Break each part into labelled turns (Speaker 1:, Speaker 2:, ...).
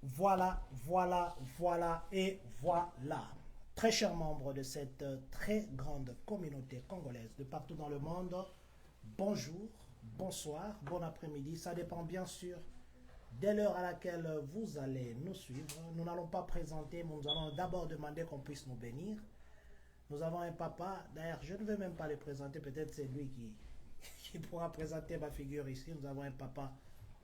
Speaker 1: Voilà, voilà, voilà et voilà. Très chers membres de cette très grande communauté congolaise de partout dans le monde, bonjour, bonsoir, bon après-midi. Ça dépend bien sûr dès l'heure à laquelle vous allez nous suivre. Nous n'allons pas présenter, mais nous allons d'abord demander qu'on puisse nous bénir. Nous avons un papa, d'ailleurs je ne vais même pas le présenter, peut-être c'est lui qui pourra présenter ma figure ici. Nous avons un papa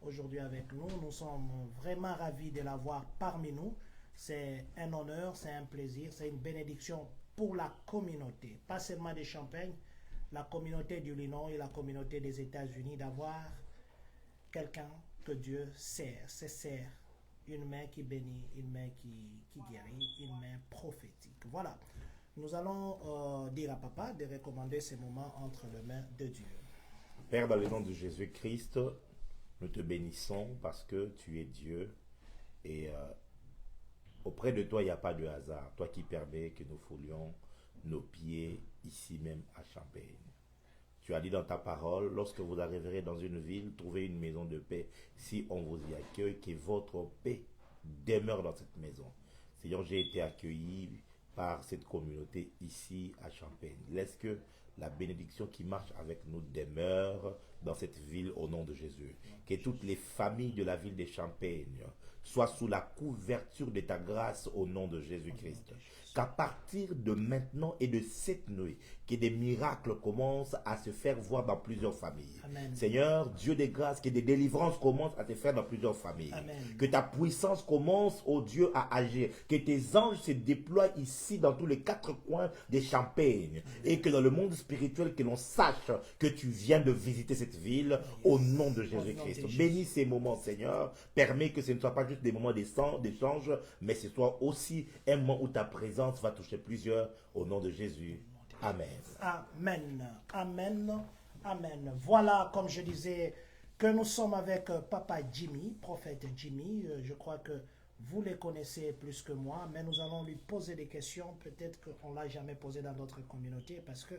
Speaker 1: aujourd'hui avec nous. Nous sommes vraiment ravis de l'avoir parmi nous. C'est un honneur, c'est un plaisir, c'est une bénédiction pour la communauté, pas seulement des Champagnes, la communauté du Illinois et la communauté des États-Unis, d'avoir quelqu'un que Dieu sert. C'est sert une main qui bénit, une main qui guérit, une main prophétique. Voilà. Nous allons dire à papa de recommander ces moments entre les mains de Dieu.
Speaker 2: Père, dans le nom de Jésus-Christ, nous te bénissons parce que tu es Dieu et auprès de toi, il n'y a pas de hasard. Toi qui permets que nous foulions nos pieds ici même à Champagne. Tu as dit dans ta parole, lorsque vous arriverez dans une ville, trouvez une maison de paix. Si on vous y accueille, que votre paix demeure dans cette maison. Seigneur, j'ai été accueilli par cette communauté ici à Champagne. Laisse que la bénédiction qui marche avec nous demeure dans cette ville au nom de Jésus. Que toutes les familles de la ville de Champagne soient sous la couverture de ta grâce au nom de Jésus-Christ. Qu'à partir de maintenant et de cette nuit, que des miracles commencent à se faire voir dans plusieurs familles.
Speaker 1: Amen.
Speaker 2: Seigneur, Dieu des grâces, que des délivrances commencent à se faire dans plusieurs familles.
Speaker 1: Amen.
Speaker 2: Que ta puissance commence, ô Dieu, à agir. Que tes anges se déploient ici dans tous les quatre coins des Champagnes. Et que dans le monde spirituel, que l'on sache que tu viens de visiter cette ville au nom de Jésus-Christ. Bénis ces moments, Seigneur. Permets que ce ne soit pas juste des moments d'échange, mais ce soit aussi un moment où ta présence va toucher plusieurs au nom de Jésus. Amen.
Speaker 1: Amen. Amen. Amen. Voilà, comme je disais, que nous sommes avec Papa Jimmy, prophète Jimmy. Je crois que vous les connaissez plus que moi, mais nous allons lui poser des questions. Peut-être qu'on ne l'a jamais posé dans notre communauté parce que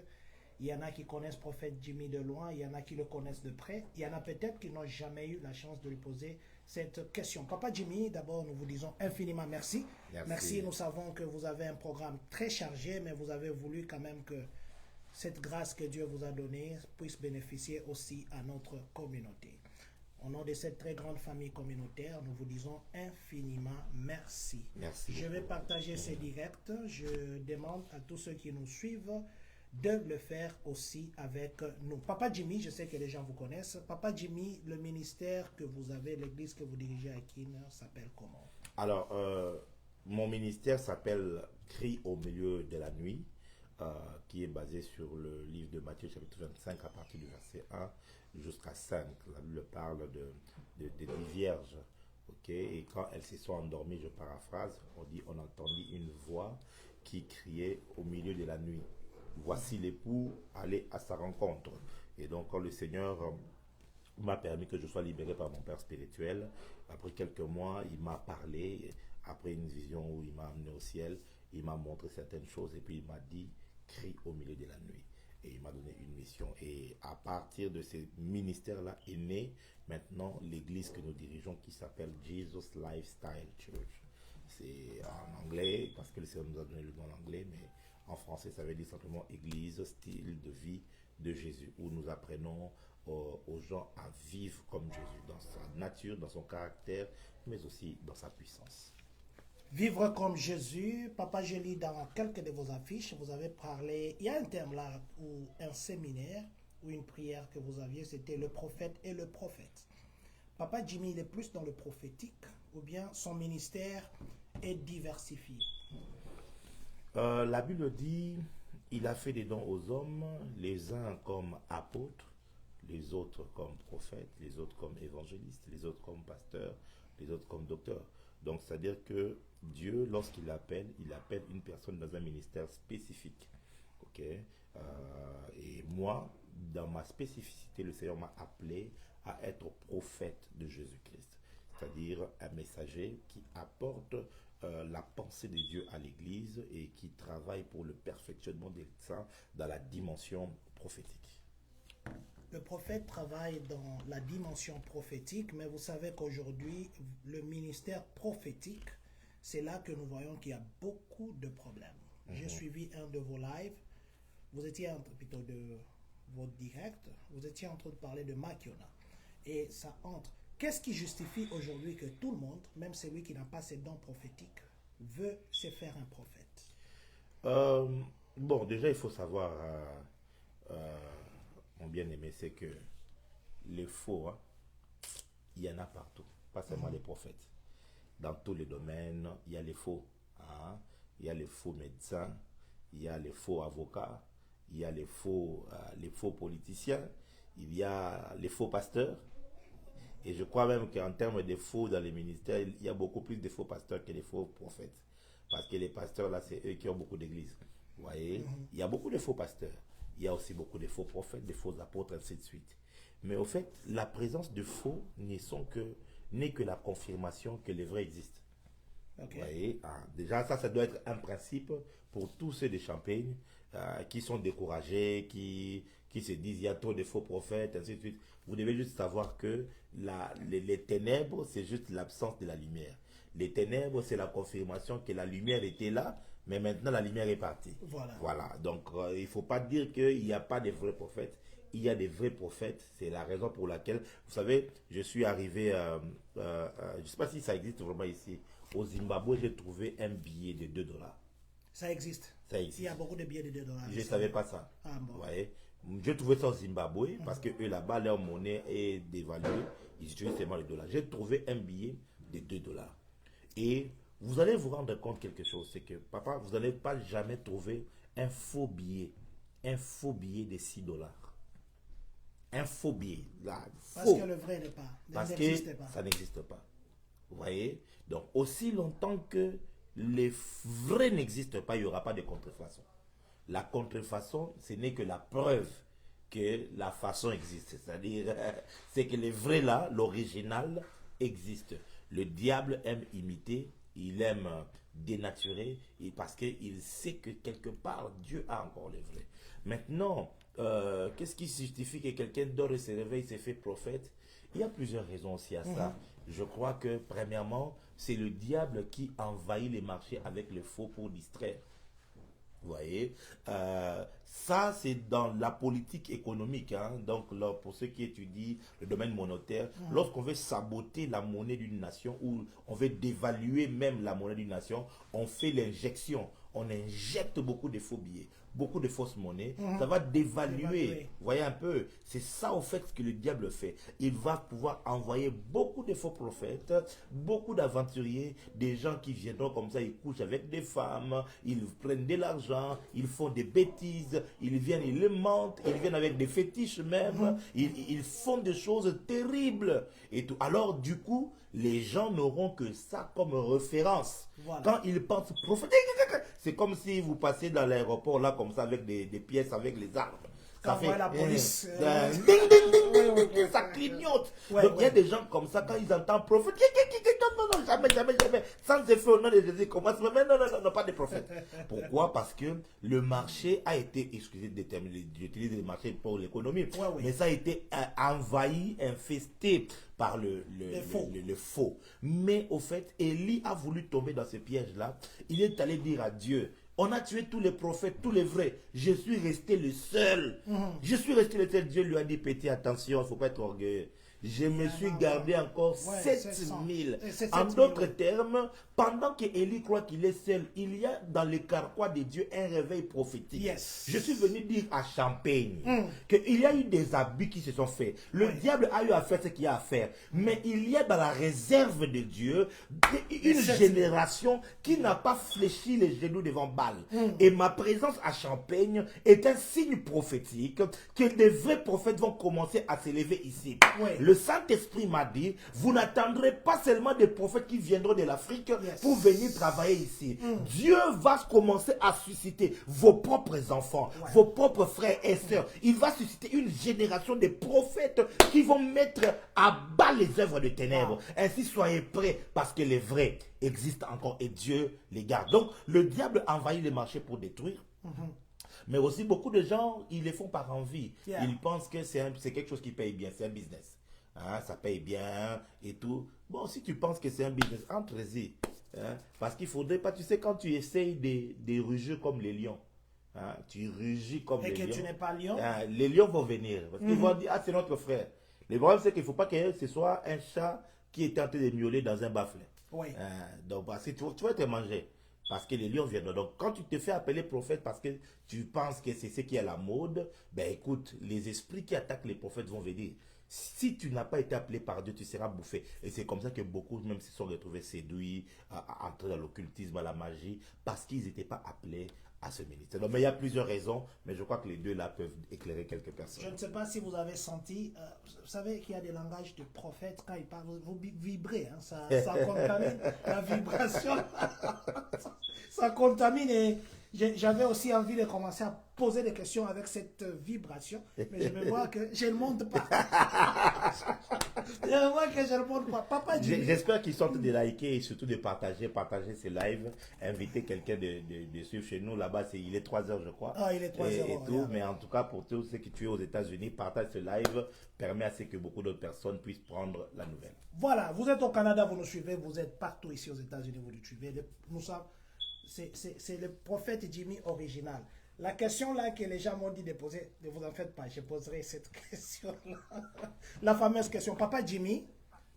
Speaker 1: il y en a qui connaissent prophète Jimmy de loin, il y en a qui le connaissent de près, il y en a peut-être qui n'ont jamais eu la chance de lui poser cette question. Papa Jimmy, d'abord nous vous disons infiniment merci. Merci. Nous savons que vous avez un programme très chargé, mais vous avez voulu quand même que cette grâce que Dieu vous a donnée puisse bénéficier aussi à notre communauté. Au nom de cette très grande famille communautaire, nous vous disons infiniment merci.
Speaker 2: Merci.
Speaker 1: Je vais partager ces directs. Je demande à tous ceux qui nous suivent de le faire aussi avec nous. Papa Jimmy, je sais que les gens vous connaissent. Papa Jimmy, le ministère que vous avez, l'église que vous dirigez à Kin, s'appelle comment?
Speaker 2: Alors, mon ministère s'appelle Cri au milieu de la nuit, qui est basé sur le livre de Matthieu chapitre 25 à partir du verset 1 jusqu'à 5. La Bible parle de 10 vierges. Okay? Et quand elles se sont endormies, je paraphrase, on dit on entendit une voix qui criait au milieu de la nuit. Voici l'époux, allez à sa rencontre. Et donc, quand le Seigneur m'a permis que je sois libéré par mon père spirituel, après quelques mois, il m'a parlé, après une vision où il m'a amené au ciel, il m'a montré certaines choses et puis il m'a dit, crie au milieu de la nuit. Et il m'a donné une mission. Et à partir de ces ministères-là est née maintenant l'église que nous dirigeons qui s'appelle Jesus Lifestyle Church. C'est en anglais, parce que le Seigneur nous a donné le nom en anglais, mais en français, ça veut dire simplement Église, style de vie de Jésus, où nous apprenons aux gens à vivre comme Jésus, dans sa nature, dans son caractère, mais aussi dans sa puissance.
Speaker 1: Vivre comme Jésus. Papa, je lis dans quelques de vos affiches, vous avez parlé, il y a un terme là, ou un séminaire, ou une prière que vous aviez, c'était le prophète et le prophète. Papa Jimmy, il est plus dans le prophétique, ou bien son ministère est diversifié?
Speaker 2: La Bible dit, il a fait des dons aux hommes, les uns comme apôtres, les autres comme prophètes, les autres comme évangélistes, les autres comme pasteurs, les autres comme docteurs. Donc, c'est-à-dire que Dieu, lorsqu'il appelle, il appelle une personne dans un ministère spécifique. Ok. Et moi, dans ma spécificité, le Seigneur m'a appelé à être prophète de Jésus-Christ. C'est-à-dire un messager qui apporte la pensée de Dieu à l'Église et qui travaille pour le perfectionnement des saints dans la dimension prophétique.
Speaker 1: le prophète travaille dans la dimension prophétique, mais vous savez qu'aujourd'hui, le ministère prophétique, c'est là que nous voyons qu'il y a beaucoup de problèmes. J'ai suivi un de vos lives, vous étiez plutôt de votre direct, vous étiez en train de parler de Makiona. Et ça entre. Qu'est-ce qui justifie aujourd'hui que tout le monde, même celui qui n'a pas ses dons prophétiques, veut se faire un prophète?
Speaker 2: Bon, déjà, il faut savoir, mon bien-aimé, c'est que les faux, hein, il y en a partout, pas seulement les prophètes. Dans tous les domaines, il y a les faux. Hein. Il y a les faux médecins, il y a les faux avocats, il y a les faux politiciens, il y a les faux pasteurs. Et je crois même qu'en termes de faux dans les ministères, il y a beaucoup plus de faux pasteurs que de faux prophètes. Parce que les pasteurs, là, c'est eux qui ont beaucoup d'églises. Vous voyez, il y a beaucoup de faux pasteurs. Il y a aussi beaucoup de faux prophètes, de faux apôtres, ainsi de suite. Mais au fait, la présence de faux n'est que la confirmation que les vrais existent. Okay. Vous voyez, déjà, ça doit être un principe pour tous ceux de Champagne qui sont découragés, qui se disent il y a trop de faux prophètes, ainsi de suite. Vous devez juste savoir que les ténèbres, c'est juste l'absence de la lumière. Les ténèbres, c'est la confirmation que la lumière était là, mais maintenant la lumière est partie. Voilà. Donc, il ne faut pas dire qu'il n'y a pas de vrais prophètes. Il y a des vrais prophètes. C'est la raison pour laquelle, vous savez, je suis arrivé, je ne sais pas si ça existe vraiment ici. Au Zimbabwe, j'ai trouvé un billet de $2.
Speaker 1: Ça existe. Il y a beaucoup de billets de $2.
Speaker 2: Je ne savais pas ça.
Speaker 1: Bon.
Speaker 2: Vous voyez? J'ai trouvé ça au Zimbabwe parce que eux là-bas, leur monnaie est dévaluée. Ils utilisent seulement les dollars. J'ai trouvé un billet de $2. Et vous allez vous rendre compte quelque chose, c'est que, papa, vous n'allez pas jamais trouver un faux billet de $6. Un faux billet. Là, faux.
Speaker 1: Parce que le vrai n'est pas.
Speaker 2: Parce que ça n'existe pas. Vous voyez? Donc, aussi longtemps que les vrais n'existent pas, il n'y aura pas de contrefaçon. La contrefaçon, ce n'est que la preuve que la façon existe. C'est-à-dire, c'est que les vrais là, l'original, existe. Le diable aime imiter, il aime dénaturer, parce qu'il sait que quelque part, Dieu a encore les vrais. Maintenant, qu'est-ce qui justifie que quelqu'un dort et se réveille, se fait prophète? Il y a plusieurs raisons aussi à ça. Je crois que, premièrement, c'est le diable qui envahit les marchés avec le faux pour distraire. Vous voyez, ça c'est dans la politique économique. Hein. Donc là, pour ceux qui étudient le domaine monétaire, lorsqu'on veut saboter la monnaie d'une nation ou on veut dévaluer même la monnaie d'une nation, on fait l'injection. On injecte beaucoup de faux billets, beaucoup de fausses monnaies. Ça va dévaluer. Vous voyez un peu, c'est ça au fait ce que le diable fait. Il va pouvoir envoyer beaucoup de faux prophètes, beaucoup d'aventuriers, des gens qui viendront comme ça, ils couchent avec des femmes, ils prennent de l'argent, ils font des bêtises, ils viennent, ils le mentent, ils viennent avec des fétiches même, ils font des choses terribles. Et tout. Alors du coup, les gens n'auront que ça comme référence. Voilà. Quand ils pensent prophète, c'est comme si vous passez dans l'aéroport là comme ça avec des pièces avec les armes.
Speaker 1: Ça fait la police.
Speaker 2: Ça clignote. Donc il y a des gens comme ça, quand ils entendent prophète, non, jamais. Sans effet au nom de Jésus, commence. Mais non, pas de prophète. Pourquoi? Parce que le marché a été, excusez de terminer, j'utilise le marché pour l'économie, mais ça a été envahi, infesté par le faux. Mais au fait, Élie a voulu tomber dans ce piège-là. Il est allé dire à Dieu, on a tué tous les prophètes, tous les vrais. Je suis resté le seul. Je suis resté le seul. Dieu lui a dit, petit, attention, il ne faut pas être orgueilleux. Je me suis gardé encore 7000. En d'autres termes, pendant que Élie croit qu'il est seul, il y a dans le carquois de Dieu un réveil prophétique. Je suis venu dire à Champagne qu'il y a eu des abus qui se sont faits. Le diable a eu à faire ce qu'il y a à faire. Mais il y a dans la réserve de Dieu une génération qui n'a pas fléchi les genoux devant Baal. Et ma présence à Champagne est un signe prophétique que des vrais prophètes vont commencer à s'élever ici. Le Saint-Esprit m'a dit, vous n'attendrez pas seulement des prophètes qui viendront de l'Afrique pour venir travailler ici. Dieu va commencer à susciter vos propres enfants, vos propres frères et sœurs. Il va susciter une génération de prophètes qui vont mettre à bas les œuvres de ténèbres. Ainsi, soyez prêts parce que les vrais existent encore et Dieu les garde. Donc, le diable envahit les marchés pour détruire. Mais aussi, beaucoup de gens, ils les font par envie.
Speaker 1: Yeah.
Speaker 2: Ils pensent que c'est quelque chose qui paye bien, c'est un business. Hein, ça paye bien et tout. Bon, si tu penses que c'est un business, entre-y. Hein, parce qu'il faudrait pas, tu sais, quand tu essayes de rugir comme les lions, hein, tu rugis comme
Speaker 1: Et
Speaker 2: les
Speaker 1: que
Speaker 2: lions.
Speaker 1: tu n'es pas lion.
Speaker 2: Hein, les lions vont venir. Parce qu'ils vont dire, ah, c'est notre frère. Le problème, c'est qu'il ne faut pas que ce soit un chat qui est en train de miauler dans un baffle.
Speaker 1: Oui.
Speaker 2: Donc, parce que tu vas te manger. Parce que les lions viennent. Donc, quand tu te fais appeler prophète parce que tu penses que c'est ce qui est à la mode, ben écoute, les esprits qui attaquent les prophètes vont venir. Si tu n'as pas été appelé par Dieu, tu seras bouffé. Et c'est comme ça que beaucoup même se sont retrouvés séduits, entrés dans l'occultisme, à la magie, parce qu'ils n'étaient pas appelés à ce ministère. Donc, mais il y a plusieurs raisons, mais je crois que les deux là peuvent éclairer quelques personnes.
Speaker 1: Je ne sais pas si vous avez senti, vous savez qu'il y a des langages de prophètes, quand ils parlent, vous vibrez, hein, ça contamine la vibration, ça contamine et j'avais aussi envie de commencer à poser des questions avec cette vibration, mais je me vois que je ne monte pas. Je me vois que je ne monte pas. Papa Jimmy.
Speaker 2: J'espère qu'ils sont de liker et surtout de partager ces lives, inviter quelqu'un de suivre chez nous. Là-bas, il est 3h, je crois.
Speaker 1: Ah, il est 3h.
Speaker 2: Et tout, mais en tout cas, pour tous ceux qui tuent aux États-Unis, partage ce live, permet à ce que beaucoup d'autres personnes puissent prendre la nouvelle.
Speaker 1: Voilà, vous êtes au Canada, vous nous suivez, vous êtes partout ici aux États-Unis, vous nous suivez. Nous sommes, c'est le prophète Jimmy original. La question là que les gens m'ont dit de poser, ne vous en faites pas, je poserai cette question là. La fameuse question. Papa Jimmy,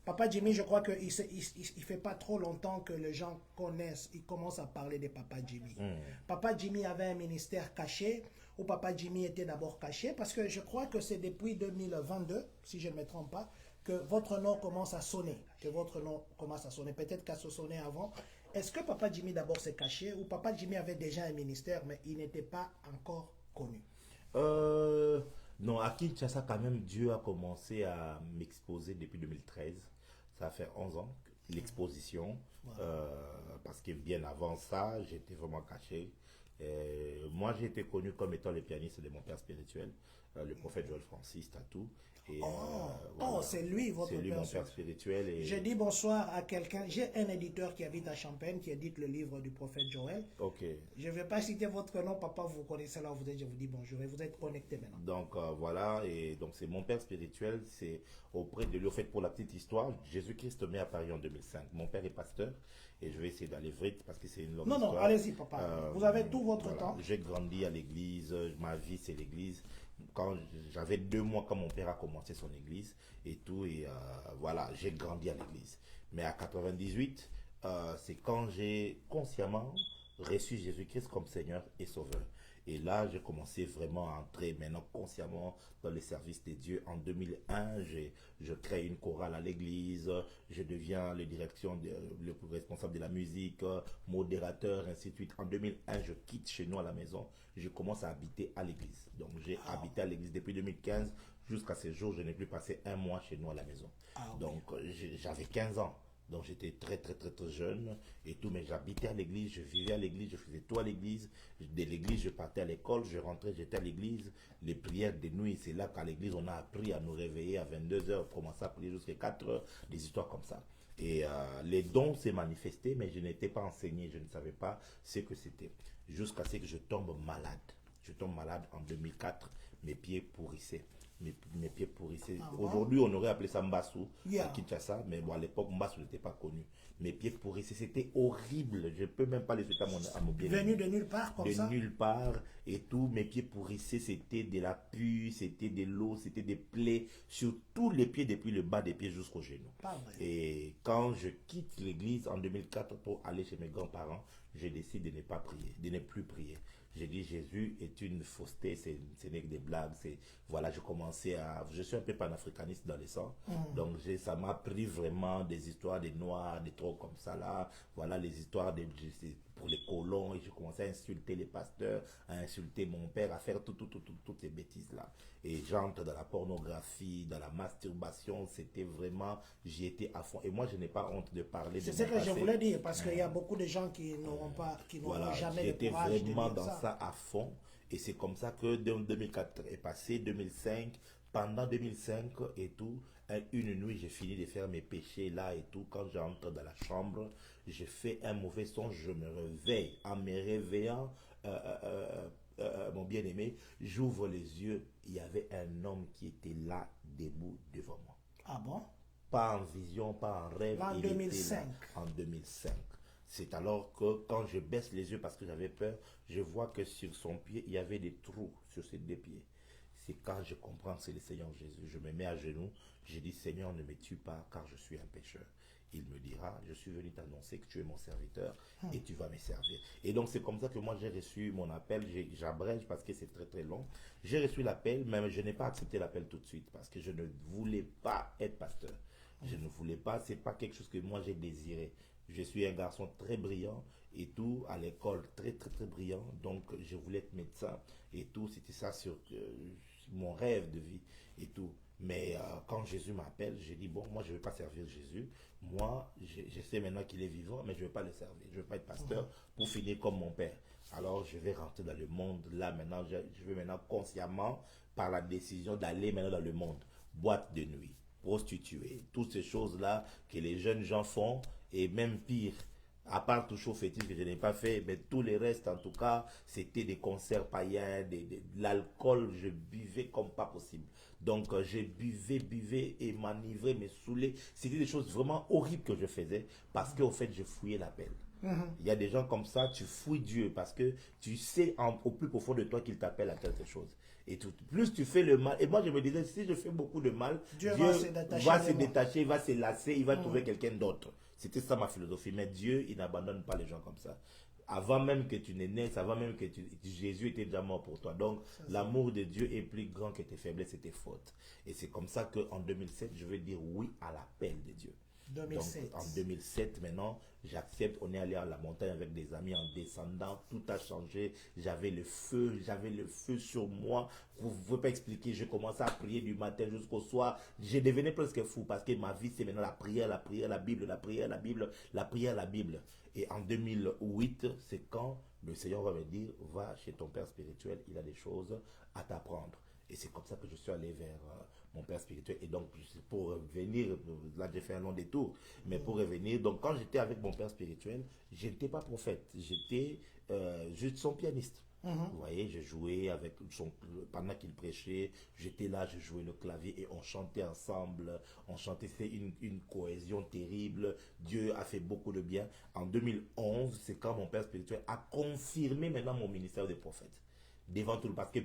Speaker 1: je crois qu'il ne fait pas trop longtemps que les gens connaissent, ils commencent à parler de Papa Jimmy. Papa Jimmy avait un ministère caché, où Papa Jimmy était d'abord caché, parce que je crois que c'est depuis 2022, si je ne me trompe pas, que votre nom commence à sonner. Peut-être qu'à se sonner avant. Est-ce que Papa Jimmy d'abord s'est caché, ou Papa Jimmy avait déjà un ministère, mais il n'était pas encore connu?
Speaker 2: Non, à Kinshasa, quand même, Dieu a commencé à m'exposer depuis 2013. Ça fait 11 ans, l'exposition. Parce que bien avant ça, j'étais vraiment caché. Moi, j'ai été connu comme étant le pianiste de mon père spirituel, le prophète Joël Francis Tatou. Et,
Speaker 1: voilà. C'est lui votre
Speaker 2: père, mon père spirituel. Et...
Speaker 1: Je dis bonsoir à quelqu'un. J'ai un éditeur qui habite à Champagne, qui édite le livre du prophète Joël.
Speaker 2: Ok.
Speaker 1: Je ne vais pas citer votre nom, papa, vous connaissez là, je vous dis bonjour et vous êtes connecté maintenant.
Speaker 2: Donc voilà, et donc c'est mon père spirituel, c'est auprès de lui. Au fait, pour la petite histoire, Jésus-Christ m'est apparu en 2005. Mon père est pasteur et je vais essayer d'aller vite parce que c'est une longue histoire.
Speaker 1: Non, allez-y, papa. Vous avez tout votre temps.
Speaker 2: J'ai grandi à l'église, ma vie c'est l'église. Quand j'avais 2 mois quand mon père a commencé son église et tout, et voilà, j'ai grandi à l'église. Mais à 98, c'est quand j'ai consciemment reçu Jésus-Christ comme Seigneur et Sauveur. Et là, j'ai commencé vraiment à entrer maintenant consciemment dans les services de Dieu. En 2001, je crée une chorale à l'église, je deviens le responsable de la musique, modérateur, ainsi de suite. En 2001, je quitte chez nous à la maison, je commence à habiter à l'église. Donc j'ai habité à l'église depuis 2015 jusqu'à ce jour, je n'ai plus passé 1 mois chez nous à la maison. Donc j'avais 15 ans. Donc j'étais très jeune et tout, mais j'habitais à l'église, je vivais à l'église, je faisais tout à l'église. De l'église, je partais à l'école, je rentrais, j'étais à l'église. Les prières de nuit, c'est là qu'à l'église, on a appris à nous réveiller à 22h, commencer à prier jusqu'à 4h, des histoires comme ça. Et les dons s'est manifestés, mais je n'étais pas enseigné, je ne savais pas ce que c'était. Jusqu'à ce que je tombe malade. Je tombe malade en 2004, mes pieds pourrissaient. Mes pieds pourrissaient. Aujourd'hui, on aurait appelé ça Mbassou, à Kinshasa, mais bon, à l'époque, Mbassou n'était pas connu. Mes pieds pourrissaient, c'était horrible. Je ne peux même pas les souhaiter à mon pied.
Speaker 1: Venu de nulle part, comme ça?
Speaker 2: De nulle part, et tout. Mes pieds pourrissaient, c'était de la pus, c'était de l'eau, c'était des plaies sur tous les pieds, depuis le bas des pieds jusqu'aux genoux. Et quand je quitte l'église en 2004 pour aller chez mes grands-parents, je décide de ne pas prier, de ne plus prier. J'ai dit Jésus est une fausseté, ce n'est que des blagues. Voilà, je suis un peu panafricaniste dans le sang. Donc ça m'a pris vraiment des histoires des noirs, des trucs comme ça là. Voilà les histoires pour les colons. Et je commençais à insulter les pasteurs, à insulter mon père, à faire toutes ces bêtises là. Et j'entre dans la pornographie, dans la masturbation. C'était vraiment, j'y étais à fond. Et moi je n'ai pas honte de parler de
Speaker 1: C'est ce que je voulais dire, parce qu'il y a beaucoup de gens qui n'auront jamais le courage de dire
Speaker 2: ça. À fond, et c'est comme ça que 2004 est passé, 2005, pendant 2005 et tout, une nuit j'ai fini de faire mes péchés là et tout. Quand j'entre dans la chambre, j'ai fait un mauvais son, je me réveille. En me réveillant, mon bien-aimé, j'ouvre les yeux, il y avait un homme qui était là, debout devant moi.
Speaker 1: Ah bon?
Speaker 2: Pas en vision, pas en rêve,
Speaker 1: En
Speaker 2: il était
Speaker 1: 2005.
Speaker 2: là en 2005. C'est alors que quand je baisse les yeux parce que j'avais peur, je vois que sur son pied, il y avait des trous sur ses deux pieds. C'est quand je comprends que c'est le Seigneur Jésus. Je me mets à genoux, je dis Seigneur, ne me tue pas car je suis un pécheur. Il me dira, je suis venu t'annoncer que tu es mon serviteur et tu vas me servir. Et donc c'est comme ça que moi j'ai reçu mon appel, j'abrège parce que c'est très très long. J'ai reçu l'appel, mais je n'ai pas accepté l'appel tout de suite parce que je ne voulais pas être pasteur. Je ne voulais pas, c'est pas quelque chose que moi j'ai désiré. Je suis un garçon très brillant et tout, à l'école très très très brillant, donc je voulais être médecin et tout, c'était ça sur mon rêve de vie et tout. Mais quand Jésus m'appelle, j'ai dit bon, moi je ne vais pas servir Jésus. Moi, je sais maintenant qu'il est vivant, mais je ne vais pas le servir. Je ne vais pas être pasteur pour finir comme mon père. Alors je vais rentrer dans le monde. Là maintenant, je vais maintenant consciemment, par la décision d'aller maintenant dans le monde. Boîte de nuit, prostituée, toutes ces choses-là que les jeunes gens font, et même pire, à part toucher au fétiche que je n'ai pas fait, mais tous les restes, en tout cas, c'était des concerts païens, de l'alcool, je buvais comme pas possible. Donc, je buvais et m'enivrais, me saoulais. C'était des choses vraiment horribles que je faisais parce qu'au fait, je fouillais l'appel. Il y a des gens comme ça, tu fouilles Dieu parce que tu sais au plus profond de toi qu'il t'appelle à quelque chose. Et tout, plus tu fais le mal, et moi je me disais, si je fais beaucoup de mal, Dieu va se détacher, il va se lasser, il va trouver quelqu'un d'autre. C'était ça ma philosophie. Mais Dieu, il n'abandonne pas les gens comme ça. Avant même que tu n'aies né, avant même que Jésus était déjà mort pour toi. Donc, l'amour de Dieu est plus grand que tes faiblesses et tes fautes. Et c'est comme ça qu'en 2007, je vais dire oui à l'appel de Dieu.
Speaker 1: 2007.
Speaker 2: Donc, en 2007, maintenant, j'accepte. On est allé à la montagne avec des amis en descendant. Tout a changé. J'avais le feu sur moi. Vous ne pouvez pas expliquer. Je commençais à prier du matin jusqu'au soir. Je devenais presque fou parce que ma vie, c'est maintenant la prière, la prière, la Bible, la prière, la Bible, la prière, la Bible. Et en 2008, c'est quand le Seigneur va me dire, va chez ton père spirituel, il a des choses à t'apprendre. Et c'est comme ça que je suis allé vers mon père spirituel. Et donc, pour revenir, là j'ai fait un long détour, mais pour revenir, donc quand j'étais avec mon père spirituel, je n'étais pas prophète, j'étais juste son pianiste. Vous voyez, je jouais avec pendant qu'il prêchait, j'étais là, je jouais le clavier et on chantait ensemble, on chantait, c'est une cohésion terrible. Dieu a fait beaucoup de bien. En 2011, c'est quand mon père spirituel a confirmé maintenant mon ministère de prophète devant tout le monde. Parce que,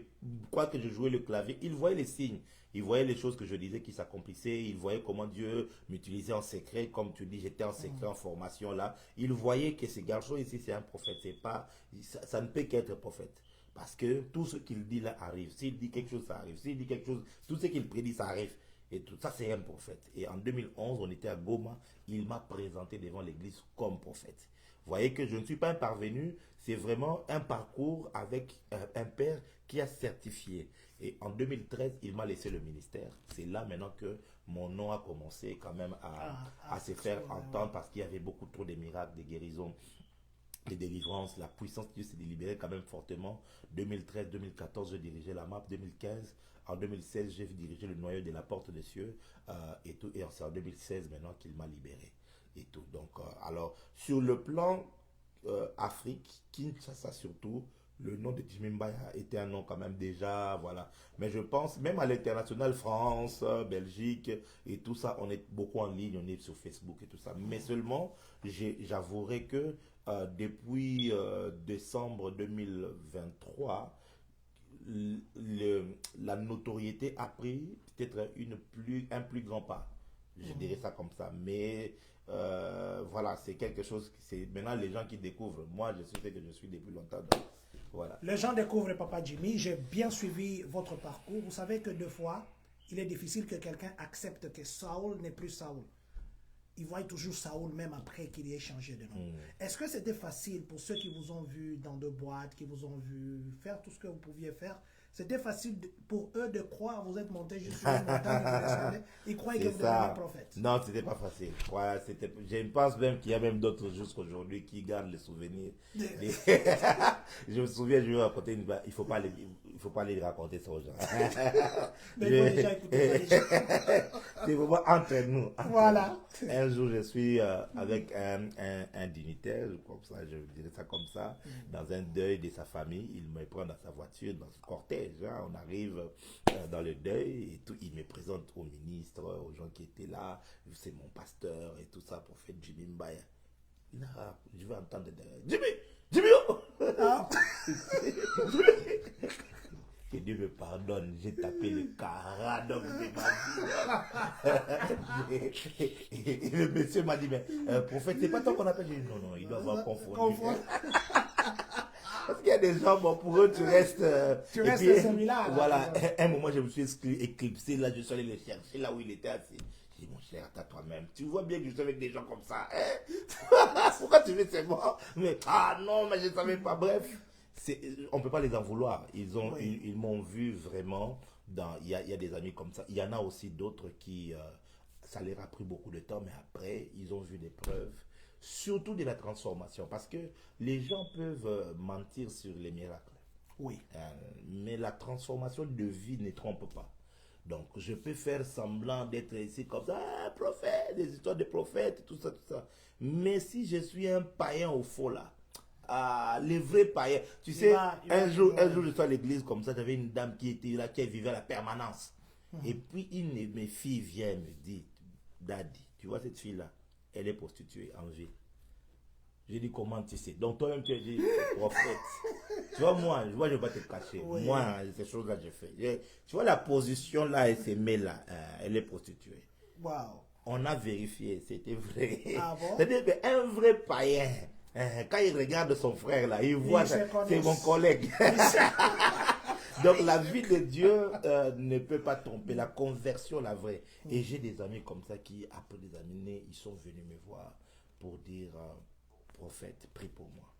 Speaker 2: quoi que je jouais le clavier, il voyait les signes, il voyait les choses que je disais qui s'accomplissaient, il voyait comment Dieu m'utilisait en secret, comme tu dis, j'étais en secret en formation là. Il voyait que ce garçon ici, c'est un prophète, c'est pas, ça ne peut qu'être prophète. Parce que tout ce qu'il dit là arrive. S'il dit quelque chose, ça arrive. S'il dit quelque chose, tout ce qu'il prédit, ça arrive. Et tout ça, c'est un prophète. Et en 2011, on était à Goma, il m'a présenté devant l'église comme prophète. Vous voyez que je ne suis pas un parvenu, c'est vraiment un parcours avec un père qui a certifié. Et en 2013, il m'a laissé le ministère. C'est là maintenant que mon nom a commencé quand même à se faire entendre parce qu'il y avait beaucoup trop de miracles, de guérisons, de délivrances. La puissance de Dieu s'est délibérée quand même fortement. 2013, 2014, je dirigeais la MAP. 2015, en 2016, j'ai dirigé le noyau de la porte des cieux. Et tout. Et c'est en 2016 maintenant qu'il m'a libéré. Et tout. Donc, alors, sur le plan Afrique, Kinshasa surtout, le nom de Jimmy Mbaya était un nom quand même déjà, voilà. Mais je pense, même à l'international, France, Belgique et tout ça, on est beaucoup en ligne, on est sur Facebook et tout ça. Mais seulement, j'avouerai que depuis décembre 2023, la notoriété a pris peut-être un plus grand pas. Je dirais ça comme ça. Mais voilà, c'est quelque chose, c'est maintenant les gens qui découvrent. Moi, je suis ce que je suis depuis longtemps. Donc, voilà.
Speaker 1: Les gens découvrent Papa Jimmy. J'ai bien suivi votre parcours. Vous savez que deux fois, il est difficile que quelqu'un accepte que Saoul n'est plus Saoul. Il voit toujours Saoul même après qu'il ait changé de nom. Est-ce que c'était facile pour ceux qui vous ont vu dans deux boîtes, qui vous ont vu faire tout ce que vous pouviez faire? c'était facile pour eux de croire. Vous êtes monté juste sur une montagne, vous descendez. Ils croyaient que
Speaker 2: C'est
Speaker 1: vous
Speaker 2: ça.
Speaker 1: devenez prophète.
Speaker 2: Non, c'était pas facile. Ouais, je pense même qu'il y a même d'autres jusqu'aujourd'hui qui gardent les souvenirs. Je me souviens, je lui ai raconté une blague. Il faut pas aller raconter ça aux gens.
Speaker 1: Mais il faut déjà écouter ça déjà.
Speaker 2: C'est vraiment entre nous.
Speaker 1: Voilà.
Speaker 2: Un jour, je suis avec un dignitaire, comme ça, je dirais ça comme ça, dans un deuil de sa famille. Il me prend dans sa voiture, dans ce cortège. Hein. On arrive dans le deuil et tout. Il me présente au ministre, aux gens qui étaient là. C'est mon pasteur et tout ça, prophète Jimmy Mbaya. Là, je vais entendre Jimmy! Jimmy! Oh!
Speaker 1: Ah.
Speaker 2: Que Dieu me pardonne, j'ai tapé le caradog de ma vie. Et le monsieur m'a dit, mais prophète, c'est pas toi qu'on appelle. J'ai dit, non, il doit avoir confondu. Parce qu'il y a des gens, bon, pour eux, tu restes.
Speaker 1: Tu restes celui-là.
Speaker 2: Voilà, un moment, je me suis éclipsé, là, je suis allé le chercher, là où il était assis. J'ai dit, mon cher, attends toi-même. Tu vois bien que je suis avec des gens comme ça. Hein? Pourquoi tu veux, c'est moi? Mais, ah non, mais je ne savais pas. Bref. On ne peut pas les en vouloir. Ils m'ont vu vraiment. Il y a des amis comme ça. Il y en a aussi d'autres qui, ça leur a pris beaucoup de temps, mais après, ils ont vu des preuves, surtout de la transformation. Parce que les gens peuvent mentir sur les miracles.
Speaker 1: Oui.
Speaker 2: Mais la transformation de vie ne trompe pas. Donc, je peux faire semblant d'être ici comme ça, prophète, des histoires de prophètes, tout ça, tout ça. Mais si je suis un païen au faux là, les vrais païens. Tu sais, un jour, je suis à l'église comme ça, j'avais une dame qui était là, qui vivait à la permanence. Et puis, une de mes filles vient me dire, Daddy, tu vois cette fille-là, elle est prostituée en ville. J'ai dit, comment tu sais? Donc, toi-même, tu as dit, prophète. Tu vois, moi, je ne vais pas te cacher. Oui. Moi, ces choses-là, je fais. Tu vois, la position là, elle s'est mise là, elle est prostituée.
Speaker 1: Wow.
Speaker 2: On a vérifié, c'était vrai.
Speaker 1: Ah bon?
Speaker 2: C'est-à-dire qu'un vrai païen, quand il regarde son frère là, il voit, c'est mon collègue. Donc la vie de Dieu ne peut pas tromper, la conversion, la vraie. Et j'ai des amis comme ça qui, après des années, ils sont venus me voir pour dire, prophète, prie pour moi.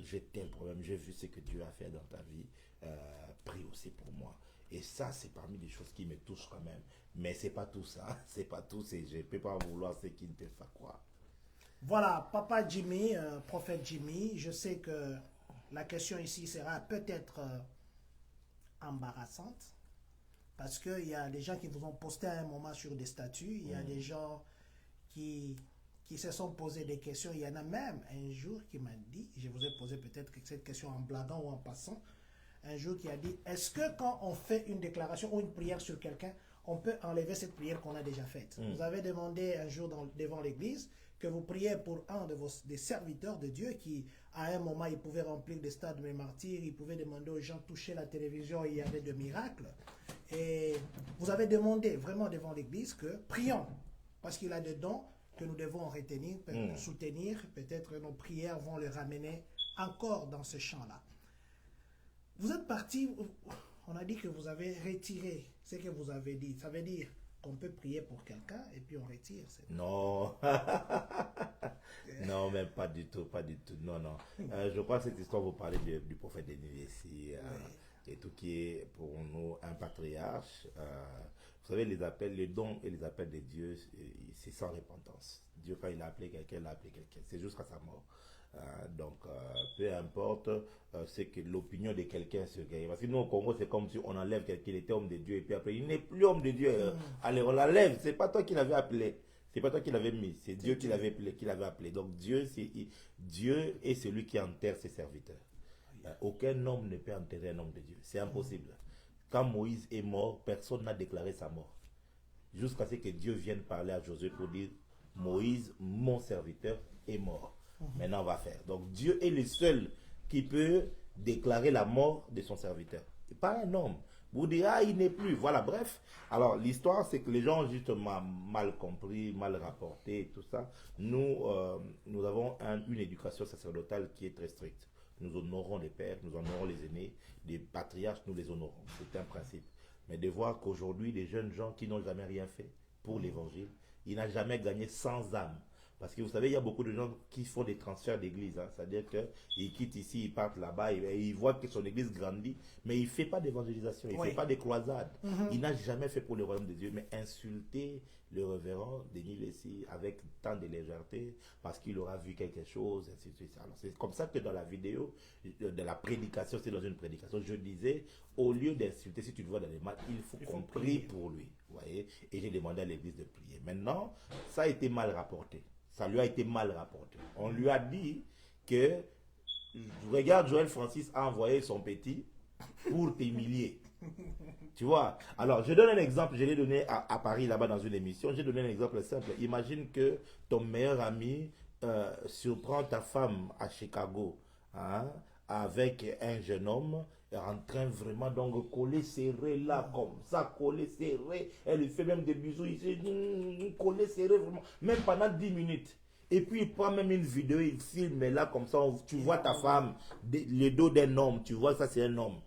Speaker 2: J'ai tel problème, j'ai vu ce que Dieu a fait dans ta vie, prie aussi pour moi. Et ça, c'est parmi les choses qui me touchent quand même. Mais c'est pas tout ça, c'est pas tout, je ne peux pas vouloir ce qui ne peuvent pas croire.
Speaker 1: Voilà, Papa Jimmy, prophète Jimmy, je sais que la question ici sera peut-être embarrassante parce qu'il y a des gens qui vous ont posté à un moment sur des statuts, il y a des gens qui se sont posés des questions, il y en a même un jour qui m'a dit, je vous ai posé peut-être cette question en blaguant ou en passant, un jour qui a dit, est-ce que quand on fait une déclaration ou une prière sur quelqu'un, on peut enlever cette prière qu'on a déjà faite? Vous avez demandé un jour devant l'église que vous priez pour un des serviteurs de Dieu qui, à un moment, il pouvait remplir des stades de martyrs, il pouvait demander aux gens de toucher la télévision, il y avait de miracles. Et vous avez demandé vraiment devant l'église que prions, parce qu'il a des dons que nous devons retenir, soutenir, peut-être nos prières vont le ramener encore dans ce champ-là. Vous êtes parti, on a dit que vous avez retiré ce que vous avez dit, ça veut dire qu'on peut prier pour quelqu'un et puis on retire.
Speaker 2: Non, non, même pas du tout, pas du tout. Non, non. Je crois que cette histoire, vous parlez du prophète Denis ici, et tout qui est pour nous un patriarche. Vous savez, les dons et les appels de Dieu, c'est sans repentance. Dieu, quand il a appelé quelqu'un, il a appelé quelqu'un. C'est jusqu'à sa mort. Donc, peu importe, c'est que l'opinion de quelqu'un se gagne. Parce que nous, au Congo, c'est comme si on enlève quelqu'un qui était homme de Dieu et puis après, il n'est plus homme de Dieu. Allez, on l'enlève. C'est pas toi qui l'avais appelé. C'est pas toi qui l'avais mis. C'est Dieu qui l'avait appelé. Donc, Dieu est celui qui enterre ses serviteurs. Aucun homme ne peut enterrer un homme de Dieu. C'est impossible. Quand Moïse est mort, personne n'a déclaré sa mort. Jusqu'à ce que Dieu vienne parler à Josué pour dire, Moïse, mon serviteur, est mort. Maintenant, on va faire. Donc, Dieu est le seul qui peut déclarer la mort de son serviteur. Et pas un homme. Vous direz, ah, il n'est plus. Voilà, bref. Alors, l'histoire, c'est que les gens ont justement mal compris, mal rapporté, et tout ça. Nous avons une éducation sacerdotale qui est très stricte. Nous honorons les pères, nous honorons les aînés, les patriarches, nous les honorons. C'est un principe. Mais de voir qu'aujourd'hui, les jeunes gens qui n'ont jamais rien fait pour l'évangile, ils n'ont jamais gagné 100 âmes. Parce que vous savez, il y a beaucoup de gens qui font des transferts d'église. Hein. C'est-à-dire qu'ils quittent ici, ils partent là-bas, et ils voient que son église grandit, mais il ne fait pas d'évangélisation, il ne fait pas de croisade. Il n'a jamais fait pour le royaume de Dieu, mais insulter le révérend Denis Lessie avec tant de légèreté, parce qu'il aura vu quelque chose, ainsi de suite. Alors, c'est comme ça que dans la vidéo, de la prédication, c'est dans une prédication, je disais, au lieu d'insulter, si tu le vois dans les maths, il faut qu'on prie pour lui. Vous voyez? Et j'ai demandé à l'église de prier. Maintenant, ça a été mal rapporté. Ça lui a été mal rapporté. On lui a dit que, regarde, Joël Francis a envoyé son petit pour t'humilier. Tu vois? Alors, je donne un exemple, je l'ai donné à Paris, là-bas, dans une émission. J'ai donné un exemple simple. Imagine que ton meilleur ami surprend ta femme à Chicago, hein, avec un jeune homme en train vraiment donc coller serré là, comme ça, coller serré. Elle lui fait même des bisous, il dit coller serré vraiment, même pendant 10 minutes. Et puis il prend même une vidéo, il filme là, comme ça, tu vois ta femme, le dos d'un homme, tu vois ça, c'est un homme.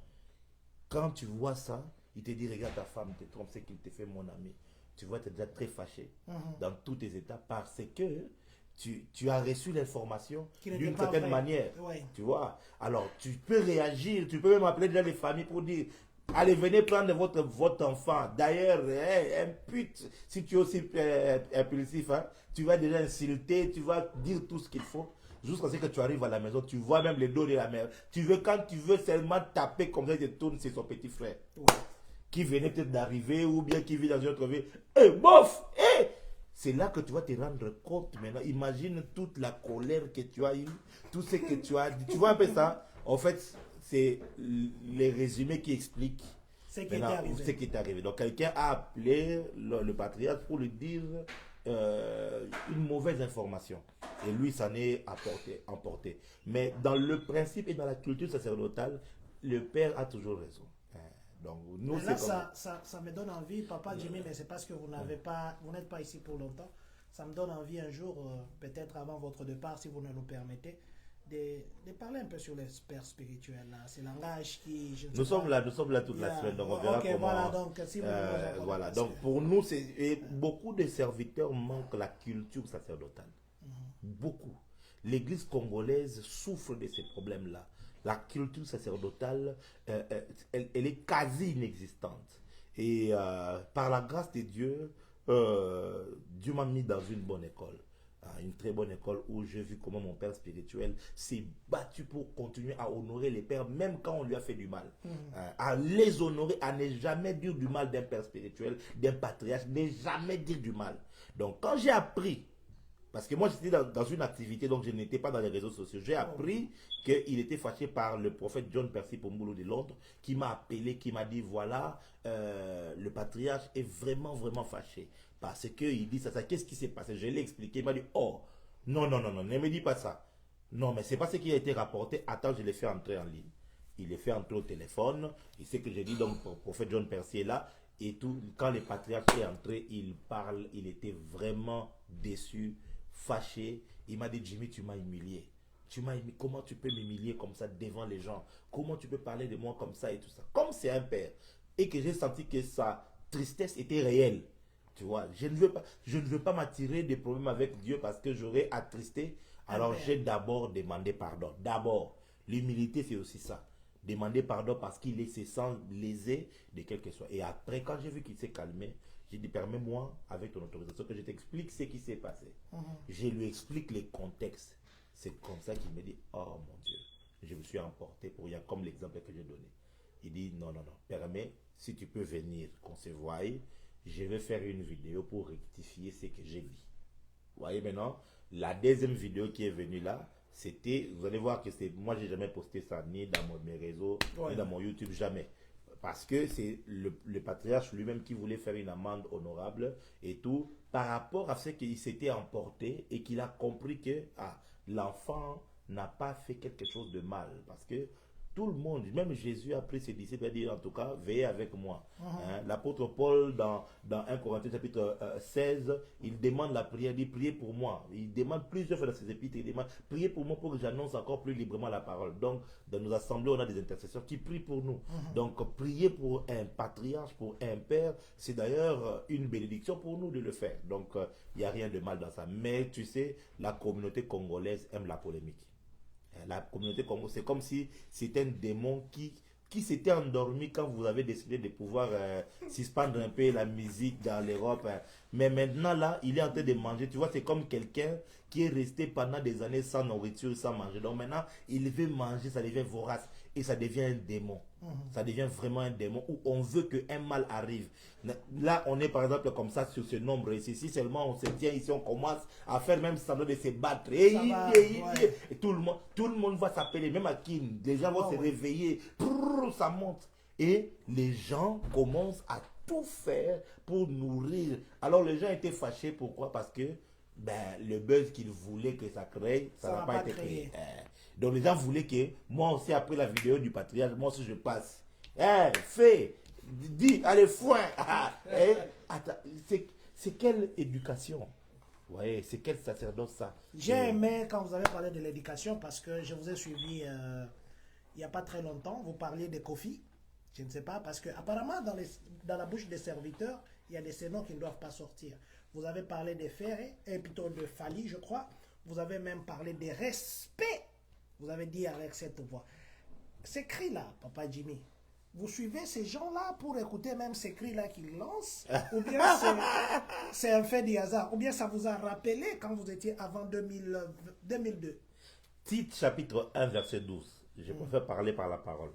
Speaker 2: Quand tu vois ça, il te dit, regarde ta femme, te trompe, c'est qu'il te fait mon ami. Tu vois, tu es déjà très fâché dans tous tes états parce que tu as reçu l'information d'une certaine manière.
Speaker 1: Ouais.
Speaker 2: Tu vois, alors tu peux réagir, tu peux même appeler déjà les familles pour dire, allez, venez prendre votre enfant. D'ailleurs, impute, si tu es aussi impulsif, hein, tu vas déjà insulter, tu vas dire tout ce qu'il faut. Jusqu'à ce que tu arrives à la maison, tu vois même les dos de la mère. Quand tu veux seulement taper comme ça, il te tourne, c'est son petit frère. Ouais. Qui venait peut-être d'arriver ou bien qui vit dans une autre ville. Bof! C'est là que tu vas te rendre compte maintenant. Imagine toute la colère que tu as eue, tout ce que tu as dit. Tu vois un peu ça? En fait, c'est les résumés qui expliquent
Speaker 1: ce qui est
Speaker 2: arrivé. Donc, quelqu'un a appelé le patriarche pour lui dire une mauvaise information. Et lui, s'en est emporté. Mais dans le principe et dans la culture sacerdotale, le père a toujours raison. Donc, nous,
Speaker 1: là, ça me donne envie, Papa Jimmy, mais c'est parce que vous n'êtes pas ici pour longtemps. Ça me donne envie un jour, peut-être avant votre départ, si vous nous le permettez, de parler un peu sur les pères spirituels. C'est langage qui...
Speaker 2: Nous sommes là toute la semaine, donc on verra comment...
Speaker 1: Voilà, donc, si vous
Speaker 2: voilà, donc pour nous, beaucoup de serviteurs manquent la culture sacerdotale. Beaucoup. L'église congolaise souffre de ces problèmes-là. La culture sacerdotale, elle est quasi inexistante. Et par la grâce de Dieu, Dieu m'a mis dans une bonne école. Une très bonne école où j'ai vu comment mon père spirituel s'est battu pour continuer à honorer les pères, même quand on lui a fait du mal. À les honorer, à ne jamais dire du mal d'un père spirituel, d'un patriarche, ne jamais dire du mal. Donc quand j'ai appris, parce que moi j'étais dans une activité, donc je n'étais pas dans les réseaux sociaux. J'ai appris qu'il était fâché par le prophète John Percy Pomboulou de Londres, qui m'a appelé, qui m'a dit, voilà, le patriarche est vraiment, vraiment fâché. Parce qu'il dit ça, qu'est-ce qui s'est passé? Je l'ai expliqué, il m'a dit, oh, non, ne me dis pas ça. Non, mais c'est pas ce qui a été rapporté. Attends, je l'ai fait entrer en ligne. Il est fait entrer au téléphone. Il sait que j'ai dit, donc, le prophète John Percy est là. Et tout, quand le patriarche est entré, il parle, il était vraiment déçu, fâché. Il m'a dit, Jimmy, tu m'as humilié. Comment tu peux m'humilier comme ça devant les gens? Comment tu peux parler de moi comme ça et tout ça? Comme c'est un père. Et que j'ai senti que sa tristesse était réelle. Tu vois, je ne veux pas m'attirer des problèmes avec Dieu parce que j'aurais attristé. Alors j'ai d'abord demandé pardon. D'abord, l'humilité c'est aussi ça. Demander pardon parce qu'il se sent lésé de quel que soit. Et après, quand j'ai vu qu'il s'est calmé, j'ai dit, permets-moi, avec ton autorisation, que je t'explique ce qui s'est passé. Je lui explique les contextes. C'est comme ça qu'il me dit, oh mon Dieu, je me suis emporté pour rien, comme l'exemple que j'ai donné. Il dit, non, permets, si tu peux venir, qu'on se voie, je vais faire une vidéo pour rectifier ce que j'ai dit. Vous voyez maintenant, la deuxième vidéo qui est venue là, c'était, vous allez voir que moi j'ai jamais posté ça, ni dans mes réseaux, ni dans mon YouTube, jamais. Parce que c'est le patriarche lui-même qui voulait faire une amende honorable et tout, par rapport à ce qu'il s'était emporté et qu'il a compris que l'enfant n'a pas fait quelque chose de mal. Parce que tout le monde, même Jésus a pris ses disciples et a dit en tout cas, veillez avec moi. Hein. L'apôtre Paul, dans 1 Corinthiens chapitre 16, il demande la prière, il dit priez pour moi. Il demande plusieurs fois dans ses épîtres, il demande priez pour moi pour que j'annonce encore plus librement la parole. Donc, dans nos assemblées, on a des intercesseurs qui prient pour nous. Donc, prier pour un patriarche, pour un père, c'est d'ailleurs une bénédiction pour nous de le faire. Donc, il n'y a rien de mal dans ça. Mais tu sais, la communauté congolaise aime la polémique. La communauté congolaise, c'est comme si c'était un démon qui s'était endormi quand vous avez décidé de pouvoir suspendre un peu la musique dans l'Europe. Mais maintenant, là, il est en train de manger. Tu vois, c'est comme quelqu'un qui est resté pendant des années sans nourriture, sans manger. Donc maintenant, il veut manger, ça devient vorace. Et ça devient un démon. Ça devient vraiment un démon où on veut qu'un mal arrive. Là, on est par exemple comme ça sur ce nombre ici. Si seulement on se tient ici, on commence à faire même semblant de se battre. Et tout le monde va s'appeler, même à qui les gens vont se réveiller. Ça monte. Et les gens commencent à tout faire pour nourrir. Alors les gens étaient fâchés. Pourquoi? Parce que le buzz qu'ils voulaient que ça crée, ça n'a pas été créé. Donc les gens voulaient que moi aussi, après la vidéo du patriarche, moi aussi je passe. Fais, dis, allez, foin. C'est quelle éducation? Ouais, c'est quel sacerdoce ça?
Speaker 1: J'ai aimé quand vous avez parlé de l'éducation parce que je vous ai suivi il n'y a pas très longtemps. Vous parliez de Kofi. Je ne sais pas, parce que apparemment dans la bouche des serviteurs, il y a des sénats qui ne doivent pas sortir. Vous avez parlé des Ferré, et plutôt de Fali, je crois. Vous avez même parlé des respects. Vous avez dit avec cette voix. Ces cris-là, Papa Jimmy, vous suivez ces gens-là pour écouter même ces cris-là qu'ils lancent? Ou bien c'est un fait du hasard? Ou bien ça vous a rappelé quand vous étiez avant 2002?
Speaker 2: Tite chapitre 1 verset 12. Je préfère parler par la parole.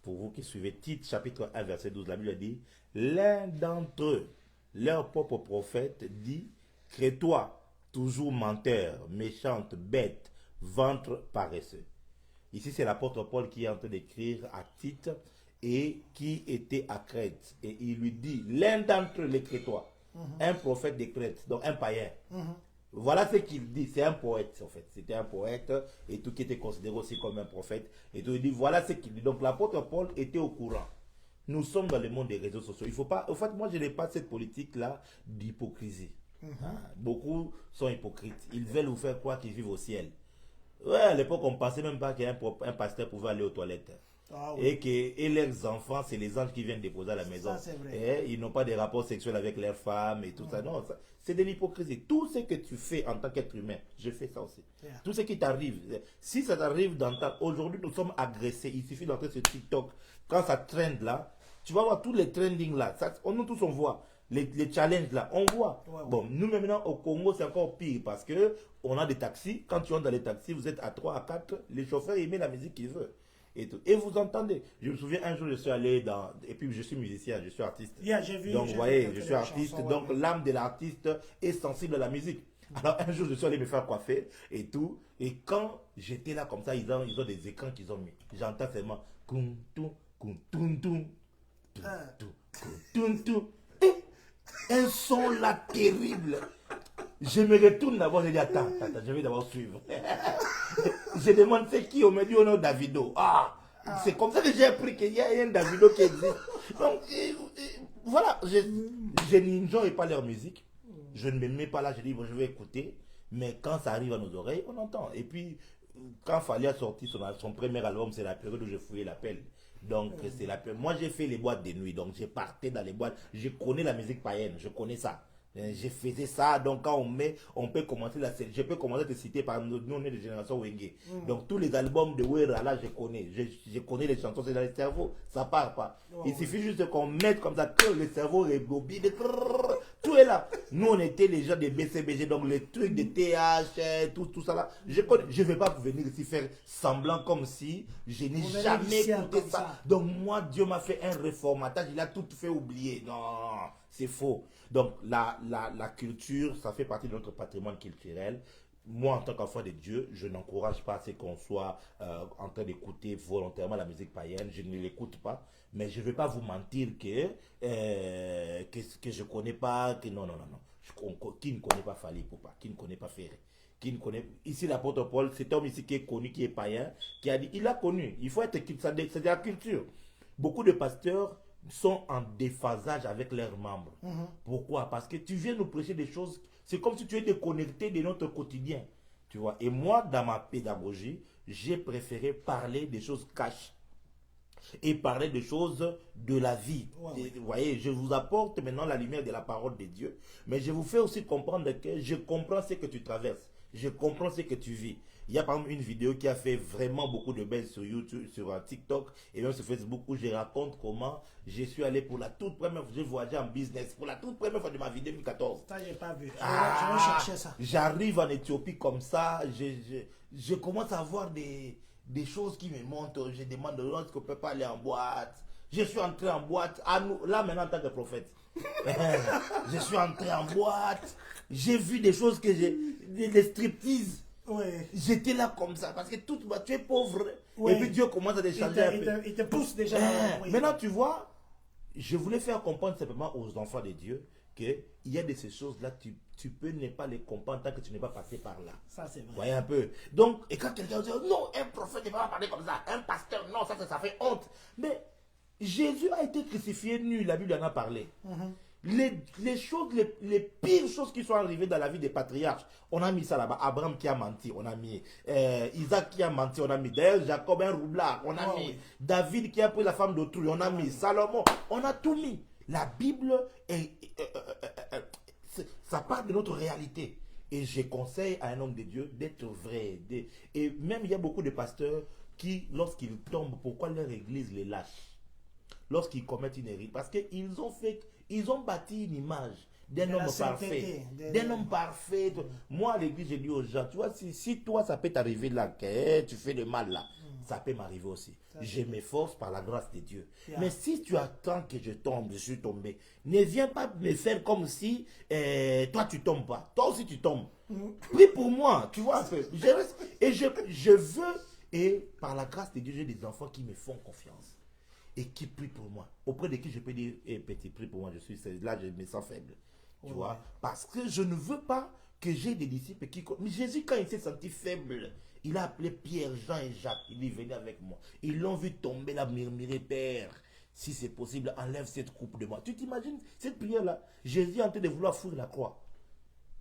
Speaker 2: Pour vous qui suivez Tite chapitre 1 verset 12, la Bible dit, l'un d'entre eux, leur propre prophète, dit, crée-toi, toujours menteur, méchante, bête, ventre paresseux. Ici, c'est l'apôtre Paul qui est en train d'écrire à Tite et qui était à Crète. Et il lui dit, l'un d'entre eux, les Crétois, un prophète de Crète, donc un païen. Voilà ce qu'il dit, c'est un poète en fait. C'était un poète et tout qui était considéré aussi comme un prophète. Et tout il dit, voilà ce qu'il dit. Donc l'apôtre Paul était au courant. Nous sommes dans le monde des réseaux sociaux. Il faut pas, en fait, moi je n'ai pas cette politique-là d'hypocrisie. Beaucoup sont hypocrites. Ils veulent vous faire croire qu'ils vivent au ciel. Ouais, à l'époque, on ne pensait même pas qu'un pasteur pouvait aller aux toilettes. Ah, oui. Et leurs enfants, c'est les anges qui viennent déposer à la maison. Ça, et ils n'ont pas de rapports sexuels avec leurs femmes et tout ça. Non, c'est de l'hypocrisie. Tout ce que tu fais en tant qu'être humain, je fais ça aussi. Tout ce qui t'arrive, si ça t'arrive dans ta... Aujourd'hui, nous sommes agressés. Il suffit d'entrer sur TikTok. Quand ça trend là, tu vas voir tous les trending là. Nous tous, on voit. Les challenges là, on voit. Bon, nous maintenant au Congo, c'est encore pire parce que on a des taxis. Quand tu entres dans les taxis, vous êtes à 3, à 4. Les chauffeurs, ils mettent la musique qu'ils veulent. Et vous entendez. Je me souviens un jour, je suis allé dans... Et puis je suis musicien, je suis artiste.
Speaker 1: J'ai vu,
Speaker 2: donc vous voyez, je suis artiste. Chansons, donc l'âme de l'artiste est sensible à la musique. Alors un jour, je suis allé me faire coiffer et tout. Et quand j'étais là comme ça, ils ont des écrans qu'ils ont mis. J'entends seulement... Un son là terrible. Je me retourne d'abord, je dis attends, je vais d'abord suivre. Je demande c'est qui, on me dit on est Davido. C'est comme ça que j'ai appris qu'il y a un Davido qui existe. Donc voilà, je n'enjoie pas leur musique. Je ne me mets pas là, je dis bon, je vais écouter. Mais quand ça arrive à nos oreilles, on entend. Et puis, quand Fali a sorti son premier album, c'est la période où je fouillais l'appel. Donc, c'est la période. Moi, j'ai fait les boîtes de nuit. Donc, j'ai parté dans les boîtes. Je connais la musique païenne. Je connais ça. Je faisais ça, donc quand on peut commencer je peux commencer à te citer par nous, on est de génération Wenge. Donc tous les albums de Wera là je connais, je connais les chansons, c'est dans le cerveau, ça part pas. Il suffit juste qu'on mette comme ça que le cerveau rebobine, tout est là. Nous on était les gens de BCBG, donc les trucs de TH, tout ça là, je connais. Je vais pas venir ici faire semblant comme si je n'ai jamais écouté ça. Donc moi Dieu m'a fait un réformatage, il a tout fait oublier. Non, c'est faux. Donc la culture, ça fait partie de notre patrimoine culturel. Moi, en tant qu'enfant de Dieu, je n'encourage pas à ce qu'on soit en train d'écouter volontairement la musique païenne. Je ne l'écoute pas. Mais je ne vais pas vous mentir que je ne connais pas. Non. Qui ne connaît pas Fali Poupa, qui ne connaît pas Ferré, qui ne connaît. Ici, l'apôtre Paul, cet homme ici qui est connu, qui est païen, qui a dit, il a connu, il faut être, c'est de la culture. Beaucoup de pasteurs sont en déphasage avec leurs membres. Pourquoi? Parce que tu viens nous prêcher des choses, c'est comme si tu étais déconnecté de notre quotidien. Tu vois? Et moi, dans ma pédagogie, j'ai préféré parler des choses cachées et parler des choses de la vie. Vous voyez, je vous apporte maintenant la lumière de la parole de Dieu, mais je vous fais aussi comprendre que je comprends ce que tu traverses, je comprends ce que tu vis. Il y a par exemple une vidéo qui a fait vraiment beaucoup de buzz sur YouTube, sur TikTok et même sur Facebook où je raconte comment je suis allé pour la toute première fois, j'ai voyagé en business pour la toute première fois de ma vie 2014.
Speaker 1: Ça, j'ai pas vu. Je vais chercher ça.
Speaker 2: J'arrive en Éthiopie comme ça, je commence à voir des choses qui me montrent, je demande est-ce qu'on peut pas aller en boîte. Je suis entré en boîte, là maintenant en tant que prophète. Je suis entré en boîte, j'ai vu des choses que des striptease. J'étais là comme ça, parce que tu es pauvre. Et puis Dieu commence à te changer un peu.
Speaker 1: Il te pousse déjà.
Speaker 2: Maintenant tu vois, je voulais faire comprendre simplement aux enfants de Dieu qu'il y a de ces choses-là, tu peux ne pas les comprendre tant que tu n'es pas passé par là.
Speaker 1: Ça, c'est vrai.
Speaker 2: Voyez un peu. Donc, et quand quelqu'un dit, non, un prophète ne va pas parler comme ça, un pasteur, non, ça fait honte. Mais Jésus a été crucifié nu, la Bible en a parlé. Les choses, les pires choses qui sont arrivées dans la vie des patriarches, on a mis ça là-bas. Abraham qui a menti, on a mis. Isaac qui a menti, on a mis. D'ailleurs, Jacob un roublard, on a mis. David qui a pris la femme d'autrui, on a mis. Salomon, on a tout mis. La Bible, ça parle de notre réalité. Et je conseille à un homme de Dieu d'être vrai. Et même il y a beaucoup de pasteurs qui, lorsqu'ils tombent, pourquoi leur église les lâche? Lorsqu'ils commettent une erreur. Parce qu'ils ont bâti une image d'un homme parfait. D'un homme parfait. Moi, à l'église, j'ai dit aux gens, tu vois, si toi, ça peut t'arriver là, que tu fais le mal là, ça peut m'arriver aussi. Je m'efforce par la grâce de Dieu. Mais si tu attends que je tombe, je suis tombé, ne viens pas me faire comme si toi, tu tombes pas. Toi aussi, tu tombes. Prie pour moi, tu vois un peu. Je veux, et par la grâce de Dieu, j'ai des enfants qui me font confiance et qui prient pour moi, auprès de qui je peux dire, petit, prie pour moi, là, je me sens faible. Tu vois, parce que je ne veux pas que j'ai des disciples qui... Mais Jésus, quand il s'est senti faible, il a appelé Pierre, Jean et Jacques. Il est venu avec moi. Ils l'ont vu tomber là, murmurer, Père, si c'est possible, enlève cette coupe de moi. Tu t'imagines cette prière-là? Jésus est en train de vouloir fuir la croix.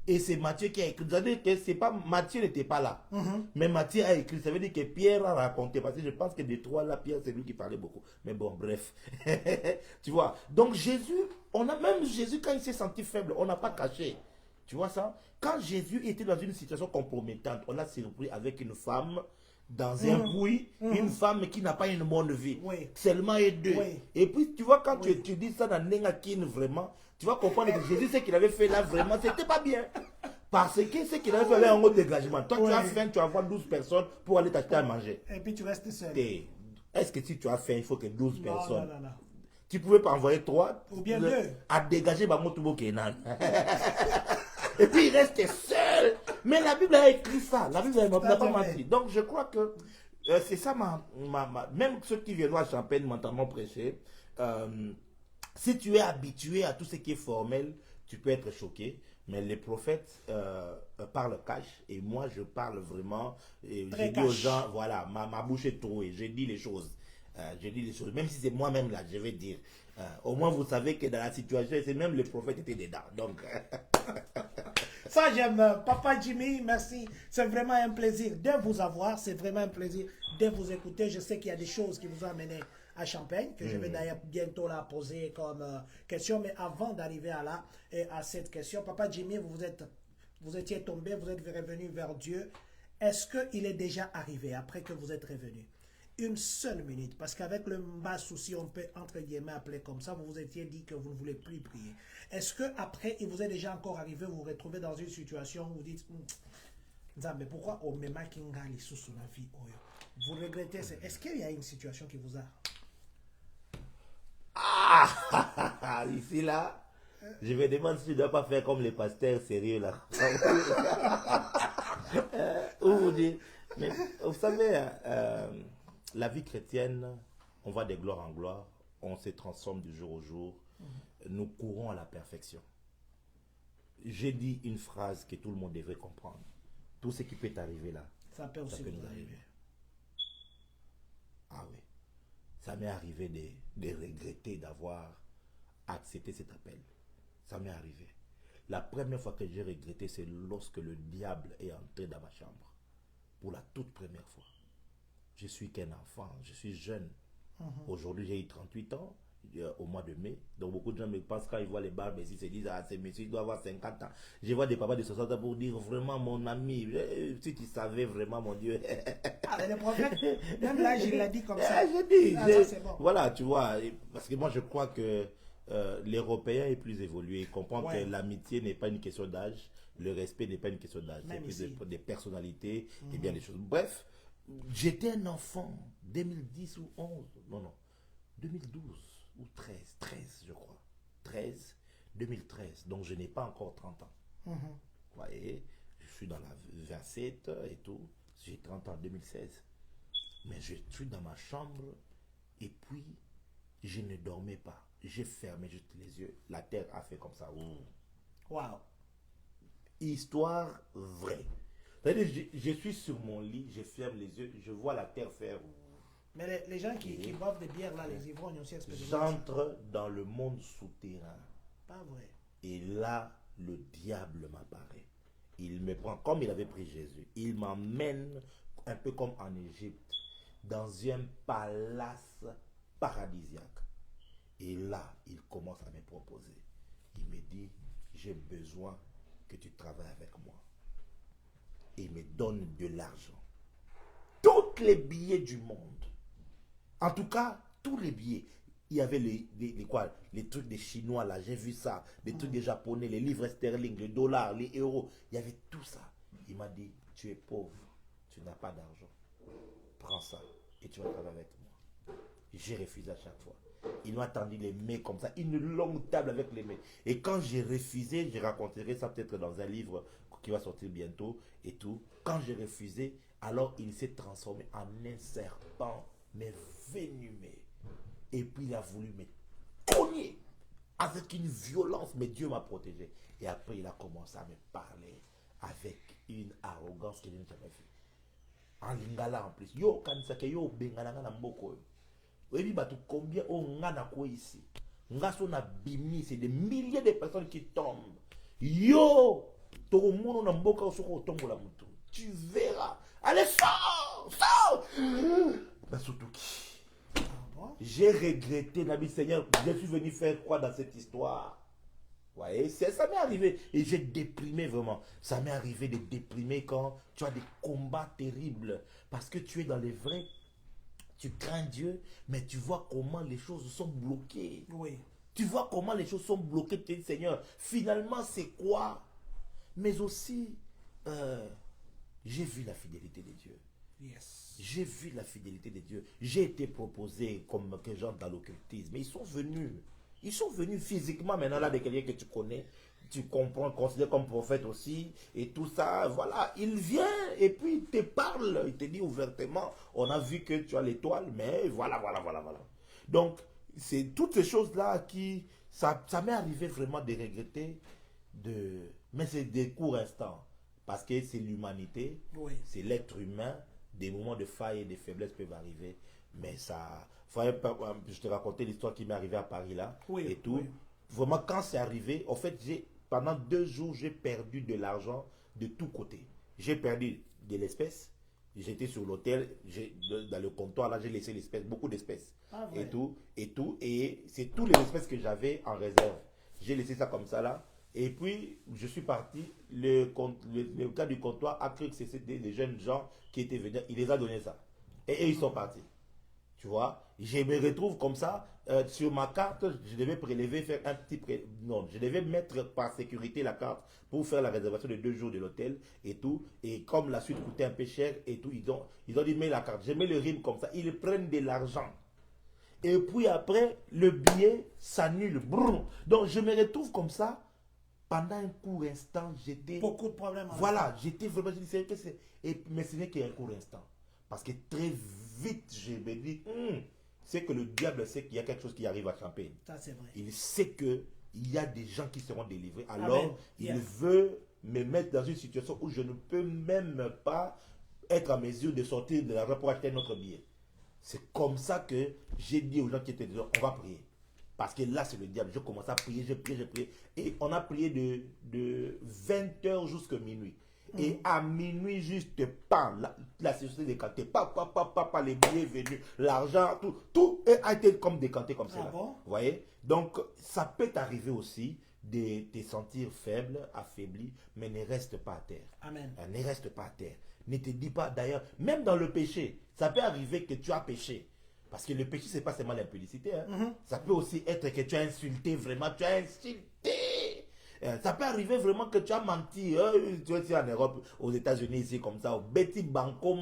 Speaker 2: Et c'est Matthieu qui a écrit. Ça veut dire que c'est pas, Matthieu n'était pas là. Mais Matthieu a écrit. Ça veut dire que Pierre a raconté. Parce que je pense que des trois là, Pierre, c'est lui qui parlait beaucoup. Mais bon, bref. Tu vois. Donc Jésus, même Jésus, quand il s'est senti faible, on n'a pas caché. Tu vois ça? Quand Jésus était dans une situation compromettante, on l'a surpris avec une femme dans un puits, une femme qui n'a pas une bonne vie. Seulement et deux. Et puis, tu vois, quand tu dis ça dans Nengakin, vraiment, tu vas comprendre que Jésus, ce qu'il avait fait là, vraiment, c'était pas bien. Parce que ce qu'il avait fait avait un autre dégagement. Toi, tu as faim, tu vas voir 12 personnes pour aller t'acheter à manger.
Speaker 1: Et puis, tu restes seul.
Speaker 2: Est-ce que si tu as faim, il faut que 12 personnes.
Speaker 1: Non.
Speaker 2: Tu pouvais pas envoyer 3
Speaker 1: ou bien 2
Speaker 2: à dégager Bamotubo Kenan. Et puis il reste seul. Mais la Bible a écrit ça. La Bible n'a pas menti. Donc je crois que c'est ça même ceux qui viennent à Champagne m'entendent prêcher. Si tu es habitué à tout ce qui est formel, tu peux être choqué. Mais les prophètes parlent cash. Et moi je parle vraiment. J'ai dit aux gens, voilà, ma bouche est trouée. Je dis les choses. Je dis les choses. Même si c'est moi-même là, je vais dire. Au moins vous savez que dans la situation, c'est même les prophètes étaient dedans. Donc...
Speaker 1: Ça, j'aime. Papa Jimmy, merci. C'est vraiment un plaisir de vous avoir. C'est vraiment un plaisir de vous écouter. Je sais qu'il y a des choses qui vous ont amené à Champagne, que je vais d'ailleurs bientôt la poser comme question. Mais avant d'arriver à cette question, Papa Jimmy, vous étiez tombé, vous êtes revenu vers Dieu. Est-ce qu'il est déjà arrivé après que vous êtes revenu? Une seule minute, parce qu'avec le bas souci, on peut entre guillemets appeler comme ça, vous vous étiez dit que vous ne voulez plus prier. Est-ce que après, il vous est déjà encore arrivé, vous vous retrouvez dans une situation où vous dites, mais pourquoi on me makingali sous la vie? Vous regrettez, est-ce qu'il y a une situation qui vous a...
Speaker 2: Ici là, je me demande si je ne dois pas faire comme les pasteurs sérieux là. Où vous dites, mais vous savez, la vie chrétienne, on va de gloire en gloire, on se transforme du jour au jour, nous courons à la perfection. J'ai dit une phrase que tout le monde devrait comprendre. Tout ce qui peut t'arriver là,
Speaker 1: Ça peut
Speaker 2: ça
Speaker 1: aussi
Speaker 2: peut
Speaker 1: vous
Speaker 2: nous
Speaker 1: arriver.
Speaker 2: arriver. Ah oui. Ça m'est arrivé de regretter d'avoir accepté cet appel. Ça m'est arrivé. La première fois que j'ai regretté, c'est lorsque le diable est entré dans ma chambre. Pour la toute première fois. Je suis qu'un enfant, je suis jeune. Aujourd'hui, j'ai eu 38 ans au mois de mai. Donc, beaucoup de gens me pensent quand ils voient les barbes ici, se disent, ah, ces messieurs, il doit avoir 50 ans. Je vois des papas de 60 ans pour dire, vraiment, mon ami, si tu savais vraiment, mon Dieu.
Speaker 1: Ah, mais le prophète, même là, il l'a dit comme ça.
Speaker 2: J'ai dit,
Speaker 1: Ah, ça, c'est bon.
Speaker 2: voilà, tu vois, parce que moi, je crois que l'Européen est plus évolué. Il comprend
Speaker 1: Ouais.
Speaker 2: que l'amitié n'est pas une question d'âge, le respect n'est pas une question d'âge, c'est
Speaker 1: Même
Speaker 2: plus
Speaker 1: ici.
Speaker 2: des personnalités et bien des choses. Bref, j'étais un enfant, 2010 ou 11, non, 2012 ou 13 je crois. 2013, donc je n'ai pas encore 30 ans. Vous voyez, je suis dans la 27 et tout, j'ai 30 ans en 2016. Mais je suis dans ma chambre et puis je ne dormais pas. J'ai fermé juste les yeux. La terre a fait comme ça.
Speaker 1: Waouh.
Speaker 2: Histoire vraie. C'est-à-dire, je suis sur mon lit, je ferme les yeux, je vois la terre faire.
Speaker 1: Mais les gens qui boivent des bières, là, les ivrognes aussi, expérimentent.
Speaker 2: J'entre dans le monde souterrain.
Speaker 1: Pas vrai.
Speaker 2: Et là, le diable m'apparaît. Il me prend, comme il avait pris Jésus, il m'emmène un peu comme en Égypte, dans un palace paradisiaque. Et là, il commence à me proposer. Il me dit, j'ai besoin que tu travailles avec moi. Et il me donne de l'argent. Tous les billets du monde. En tout cas, tous les billets. Il y avait les trucs des Chinois là, j'ai vu ça. Les trucs des Japonais, les livres sterling, les dollars, les euros. Il y avait tout ça. Il m'a dit, tu es pauvre, tu n'as pas d'argent. Prends ça et tu vas travailler avec moi. J'ai refusé à chaque fois. Il m'a tendu les mains comme ça, une longue table avec les mains. Et quand j'ai refusé, je raconterai ça peut-être dans un livre qui va sortir bientôt et tout. Quand j'ai refusé, alors il s'est transformé en un serpent, mais venimeux. Et puis il a voulu me cogner avec une violence, mais Dieu m'a protégé. Et après il a commencé à me parler avec une arrogance que je n'ai jamais vue. En lingala en plus. Yo kanisa ke yo bengananga na mboko. Oui, bah, combien on a quoi ici? On a bimi, c'est des milliers de personnes qui tombent. Yo, tout le monde a mboka au soko tombe la moto. Tu verras. Allez, sors, sors. J'ai regretté, Nabi Seigneur, je suis venu faire quoi dans cette histoire? Vous voyez, ça m'est arrivé. Et j'ai déprimé vraiment. Ça m'est arrivé de déprimer quand tu as des combats terribles. Parce que tu es dans les vrais. Tu crains Dieu, mais tu vois comment les choses sont bloquées.
Speaker 1: Oui.
Speaker 2: Tu vois comment les choses sont bloquées. Tu dis, Seigneur, finalement, c'est quoi? Mais aussi, j'ai vu la fidélité de Dieu.
Speaker 1: Yes.
Speaker 2: J'ai vu la fidélité de Dieu. J'ai été proposé comme que genre dans l'occultisme. Mais ils sont venus. Ils sont venus physiquement maintenant là de quelqu'un que tu connais. Tu comprends, considère comme prophète aussi, et tout ça, voilà, il vient, et puis il te parle, il te dit ouvertement, on a vu que tu as l'étoile, mais voilà. Donc, c'est toutes ces choses-là qui, ça m'est arrivé vraiment de regretter, mais c'est des courts instants, parce que c'est l'humanité,
Speaker 1: Oui.
Speaker 2: c'est l'être humain, des moments de faille et de faiblesse peuvent arriver, mais ça, je te racontais l'histoire qui m'est arrivée à Paris là,
Speaker 1: Oui,
Speaker 2: et tout,
Speaker 1: oui.
Speaker 2: Vraiment quand c'est arrivé, en fait, pendant 2 jours, j'ai perdu de l'argent de tous côtés. J'ai perdu de l'espèce. J'étais sur l'hôtel, dans le comptoir, là, j'ai laissé l'espèce, beaucoup d'espèces.
Speaker 1: Ah, vrai.
Speaker 2: Et c'est tous les espèces que j'avais en réserve. J'ai laissé ça comme ça, là. Et puis, je suis parti. Le gars du comptoir a cru que c'était des jeunes gens qui étaient venus. Il les a donné ça. Et ils sont partis. Tu vois, je me retrouve comme ça, sur ma carte, je devais prélever, faire un petit non, je devais mettre par sécurité la carte pour faire la réservation de 2 jours de l'hôtel et tout. Et comme la suite coûtait un peu cher et tout, ils ont dit, mets la carte. Je mets le RIM comme ça, ils prennent de l'argent. Et puis après, le billet s'annule. Donc je me retrouve comme ça, pendant un court instant, j'étais...
Speaker 1: Beaucoup de problèmes.
Speaker 2: Voilà, j'étais vraiment... Mais ce n'est qu'un court instant. Parce que très vite, je me dis, c'est que le diable sait qu'il y a quelque chose qui arrive à Champagne.
Speaker 1: Ça, c'est vrai.
Speaker 2: Il sait qu'il y a des gens qui seront délivrés. Alors,
Speaker 1: Amen.
Speaker 2: il veut me mettre dans une situation où je ne peux même pas être en mesure de sortir de l'argent pour acheter notre billet. C'est comme ça que j'ai dit aux gens qui étaient dehors, on va prier. Parce que là, c'est le diable. Je commence à prier, je prie. Et on a prié de 20h jusqu'à minuit. Et à minuit, juste, la société décantée. Les billets venus, l'argent, tout a été comme décanté comme ça.
Speaker 1: Bon?
Speaker 2: Vous voyez? Donc, ça peut t'arriver aussi de te sentir faible, affaibli, mais ne reste pas à terre.
Speaker 1: Amen.
Speaker 2: Ne reste pas à terre. Ne te dis pas, d'ailleurs, même dans le péché, ça peut arriver que tu as péché. Parce que le péché, ce n'est pas seulement l'impudicité. Hein. Ça peut aussi être que tu as insulté, vraiment, tu as insulté. Ça peut arriver vraiment que tu as menti. Tu es ici en Europe, aux États-Unis, ici comme ça, au Betty Banco,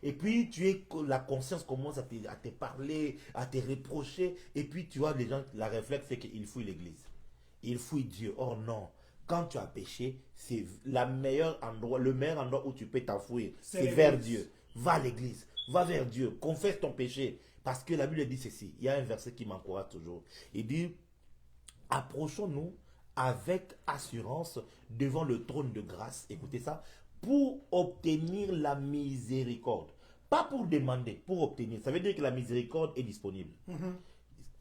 Speaker 2: et puis la conscience commence à te parler, à te reprocher. Et puis tu vois, les gens, la réflexe, c'est qu'ils fouillent l'église. Ils fouillent Dieu. Oh non. Quand tu as péché, c'est le meilleur endroit où tu peux t'enfouir. C'est vers Dieu. Va à l'église. Va vers Dieu. Confesse ton péché. Parce que la Bible dit ceci. Il y a un verset qui m'encourage toujours. Il dit, approchons-nous avec assurance devant le trône de grâce. Écoutez ça. Pour obtenir la miséricorde. Pas pour demander, pour obtenir. Ça veut dire que la miséricorde est disponible.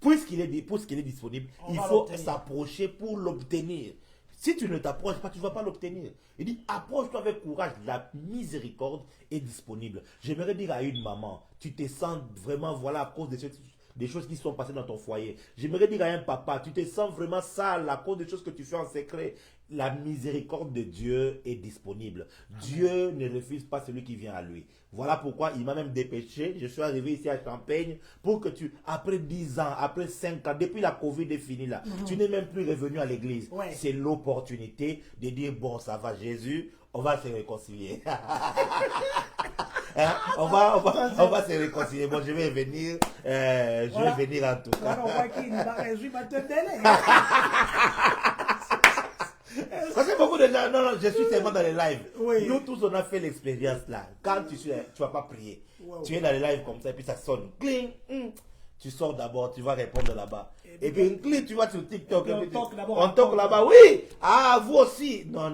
Speaker 2: Puisqu'il est disponible, il faut s'approcher pour l'obtenir. Si tu ne t'approches pas, tu ne vas pas l'obtenir. Il dit, approche-toi avec courage. La miséricorde est disponible. J'aimerais dire à une maman, tu te sens vraiment, voilà, à cause des choses qui sont passées dans ton foyer. J'aimerais dire à un papa, tu te sens vraiment sale à cause des choses que tu fais en secret. La miséricorde de Dieu est disponible. Dieu ne refuse pas celui qui vient à lui. Voilà pourquoi il m'a même dépêché. Je suis arrivé ici à Champagne pour que après 10 ans, après 5 ans, depuis la Covid est finie là, tu n'es même plus revenu à l'église.
Speaker 1: Ouais.
Speaker 2: C'est l'opportunité de dire, bon, ça va Jésus, on va se réconcilier. Hein? On va se réconcilier. Bon, je vais venir. Je vais venir en tout cas.
Speaker 1: Voilà, on voit qu'il va résoudre maintenant délai.
Speaker 2: Parce que beaucoup de gens, non, je suis tellement dans les lives.
Speaker 1: Oui.
Speaker 2: Nous tous, on a fait l'expérience là. Quand tu vas pas prier. Tu es dans les lives comme ça, et puis ça sonne. Cling. Tu sors d'abord, tu vas répondre là-bas. Et puis, cling, tu vas sur TikTok.
Speaker 1: On toque
Speaker 2: là-bas. Oui. Ah, vous aussi. Non.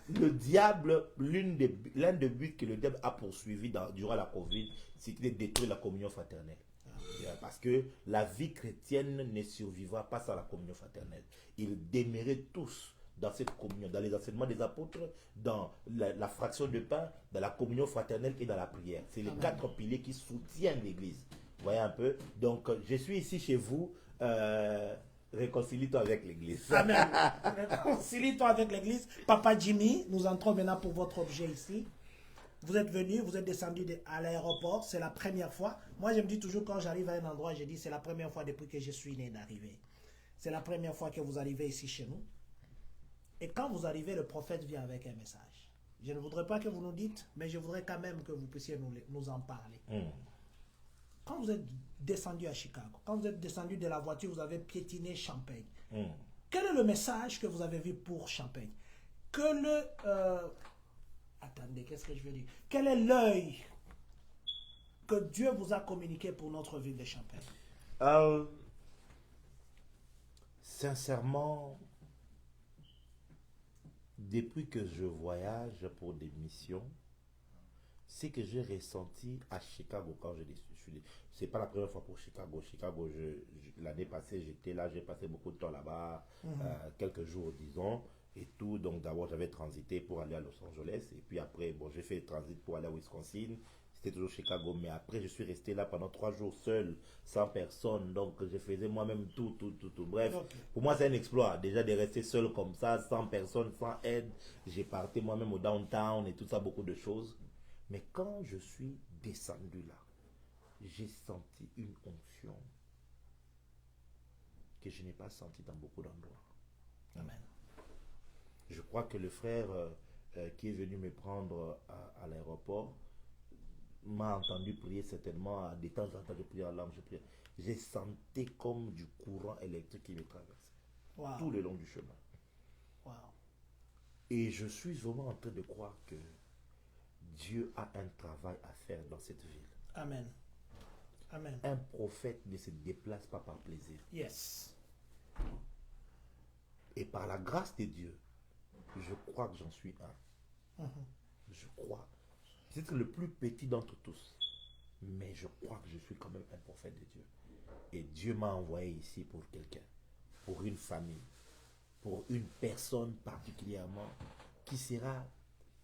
Speaker 2: Le diable, l'un des buts que le diable a poursuivi durant la Covid, c'est de détruire la communion fraternelle. Parce que la vie chrétienne ne survivra pas sans la communion fraternelle. Ils demeuraient tous dans cette communion, dans les enseignements des apôtres, dans la fraction de pain, dans la communion fraternelle et dans la prière. C'est les 4 piliers qui soutiennent l'Église. Vous voyez un peu? Donc, je suis ici chez vous. Réconcilie-toi avec l'église.
Speaker 1: Amen. Réconcilie-toi avec l'église. Papa Jimmy, nous entrons maintenant pour votre objet ici. Vous êtes venu, vous êtes descendu à l'aéroport. C'est la première fois. Moi, je me dis toujours quand j'arrive à un endroit, je dis c'est la première fois depuis que je suis né d'arriver. C'est la première fois que vous arrivez ici chez nous. Et quand vous arrivez, le prophète vient avec un message. Je ne voudrais pas que vous nous dites, mais je voudrais quand même que vous puissiez nous en parler. Quand vous êtes descendu à Chicago, quand vous êtes descendu de la voiture, vous avez piétiné Champagne. Quel est le message que vous avez vu pour Champagne? Attendez, qu'est-ce que je veux dire? Quel est l'œil que Dieu vous a communiqué pour notre ville de Champagne?
Speaker 2: Sincèrement, depuis que je voyage pour des missions, c'est que j'ai ressenti à Chicago quand je suis. C'est pas la première fois pour Chicago. Chicago, l'année passée, j'étais là, j'ai passé beaucoup de temps là-bas, quelques jours, disons, et tout. Donc d'abord, j'avais transité pour aller à Los Angeles, et puis après, bon, j'ai fait le transit pour aller à Wisconsin. C'était toujours Chicago, mais après, je suis resté là pendant 3 jours seul, sans personne. Donc, je faisais moi-même tout. Bref, pour moi, c'est un exploit. Déjà, de rester seul comme ça, sans personne, sans aide. J'ai parti moi-même au downtown et tout ça, beaucoup de choses. Mais quand je suis descendu là, j'ai senti une onction que je n'ai pas sentie dans beaucoup d'endroits.
Speaker 1: Amen.
Speaker 2: Je crois que le frère qui est venu me prendre à l'aéroport m'a entendu prier certainement, de temps en temps je priais en langue, j'ai senti comme du courant électrique qui me traversait tout le long du chemin. Et je suis vraiment en train de croire que Dieu a un travail à faire dans cette ville.
Speaker 1: Amen. Amen.
Speaker 2: Un prophète ne se déplace pas par plaisir.
Speaker 1: Yes.
Speaker 2: Et par la grâce de Dieu, Je crois que j'en suis un.
Speaker 1: Mhm.
Speaker 2: Je crois. C'est le plus petit d'entre tous. Mais je crois que je suis quand même un prophète de Dieu. Et Dieu m'a envoyé ici pour quelqu'un, pour une famille, pour une personne particulièrement qui sera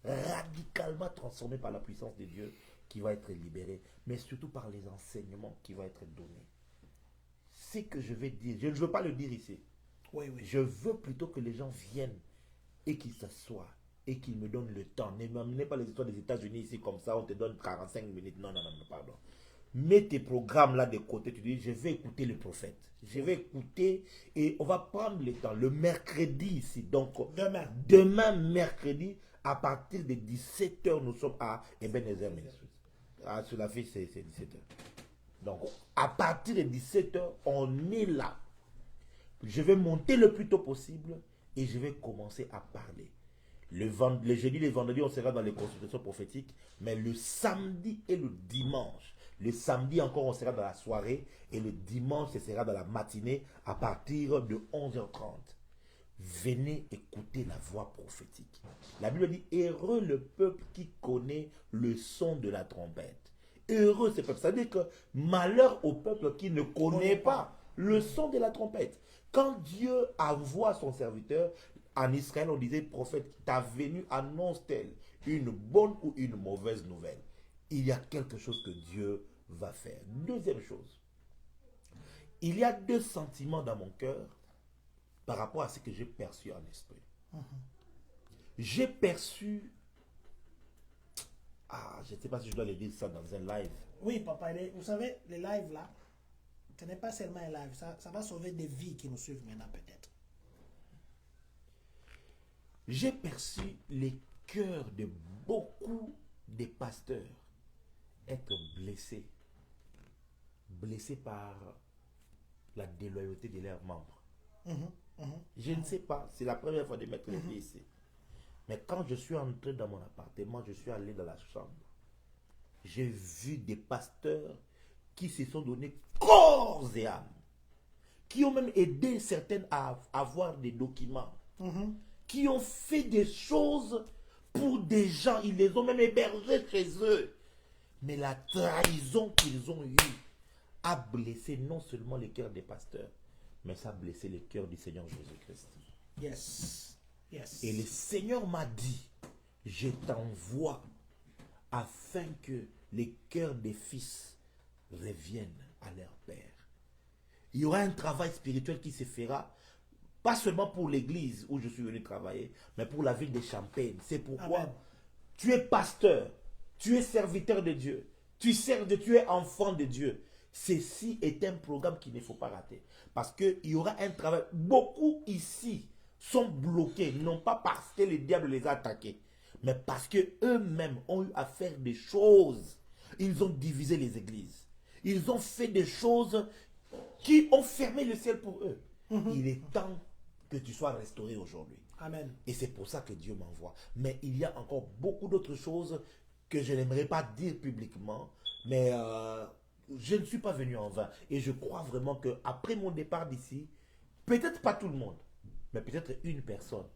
Speaker 2: radicalement transformée par la puissance de Dieu, qui va être libérée, mais surtout par les enseignements qui vont être donnés. C'est que je vais dire, je ne veux pas le dire ici.
Speaker 1: Oui, oui.
Speaker 2: Je veux plutôt que les gens viennent et qu'ils s'assoient et qu'ils me donnent le temps. Ne m'amenez pas les histoires des États-Unis ici comme ça, on te donne 45 minutes. Non, non, non, pardon. Mets tes programmes là de côté, tu dis, je vais écouter le prophète. Je vais écouter et on va prendre le temps. Le mercredi ici, donc demain mercredi, à partir de 17h, nous sommes à Ebenezer Ministries. Ah, sur la fiche, c'est 17h. Donc, à partir de 17h, on est là. Je vais monter le plus tôt possible et je vais commencer à parler. Le jeudi, les vendredis, on sera dans les consultations prophétiques, mais le samedi et le dimanche. Le samedi encore, on sera dans la soirée et le dimanche, ce sera dans la matinée à partir de 11h30. Venez écouter la voix prophétique. La Bible dit, heureux le peuple qui connaît le son de la trompette. Heureux ce peuple. C'est-à-dire que malheur au peuple qui ne connaît pas le son de la trompette. Quand Dieu envoie son serviteur, en Israël, on disait, prophète, ta venue annonce-t-elle une bonne ou une mauvaise nouvelle? Il y a quelque chose que Dieu va faire. Deuxième chose, il y a deux sentiments dans mon cœur par rapport à ce que j'ai perçu en esprit. J'ai perçu, je ne sais pas si je dois le dire ça dans un live.
Speaker 1: Oui, papa, vous savez, les lives là, ce n'est pas seulement un live, ça va sauver des vies qui nous suivent maintenant peut-être.
Speaker 2: J'ai perçu les cœurs de beaucoup de pasteurs être blessés par la déloyauté de leurs membres. Je ne sais pas, c'est la première fois de mettre les pieds ici. Mais quand je suis entré dans mon appartement, je suis allé dans la chambre. J'ai vu des pasteurs qui se sont donnés corps et âme, qui ont même aidé certaines à avoir des documents, qui ont fait des choses pour des gens, ils les ont même hébergés chez eux. Mais la trahison qu'ils ont eue a blessé non seulement les cœurs des pasteurs, mais ça a blessé les cœurs du Seigneur Jésus-Christ.
Speaker 1: Yes. Yes.
Speaker 2: Et le Seigneur m'a dit, je t'envoie afin que les cœurs des fils reviennent à leur père. Il y aura un travail spirituel qui se fera, pas seulement pour l'église où je suis venu travailler, mais pour la ville de Champagne. C'est pourquoi tu es pasteur, tu es serviteur de Dieu, tu es enfant de Dieu. Ceci est un programme qu'il ne faut pas rater. Parce qu'il y aura un travail. Beaucoup ici sont bloqués, non pas parce que le diable les a attaqués, mais parce qu'eux-mêmes ont eu à faire des choses. Ils ont divisé les églises. Ils ont fait des choses qui ont fermé le ciel pour eux. Il est temps que tu sois restauré aujourd'hui.
Speaker 1: Amen.
Speaker 2: Et c'est pour ça que Dieu m'envoie. Mais il y a encore beaucoup d'autres choses que je n'aimerais pas dire publiquement, mais je ne suis pas venu en vain. Et je crois vraiment qu'après mon départ d'ici, peut-être pas tout le monde, mais peut-être une personne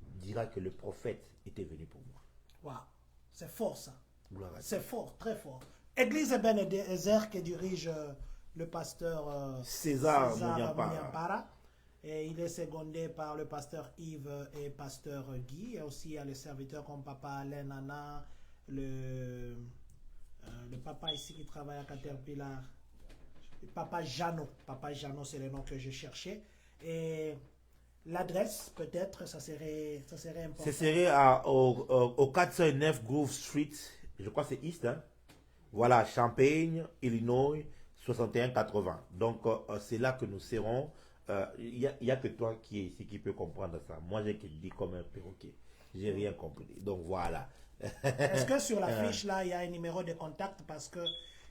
Speaker 2: dira que le prophète était venu pour moi.
Speaker 1: Waouh, c'est fort ça.
Speaker 2: C'est
Speaker 1: fort, très fort. Église Ebenezer que dirige le pasteur
Speaker 2: César Munyampara.
Speaker 1: Et il est secondé par le pasteur Yves et pasteur Guy. Et aussi il y a les serviteurs comme papa Alain Nana, le papa ici qui travaille à Caterpillar, papa Jeannot. Papa Jeannot, c'est le nom que je cherchais. Et l'adresse, peut-être, ça serait important.
Speaker 2: Ce serait au 409 Grove Street, je crois que c'est East, hein? Voilà, Champagne, Illinois, 6180. Donc, c'est là que nous serons. Il n'y a que toi qui est ici qui peut comprendre ça. Moi, j'ai dit comme un perroquet. J'ai rien compris. Donc, voilà.
Speaker 1: Est-ce que sur la fiche, là, il y a un numéro de contact? Parce que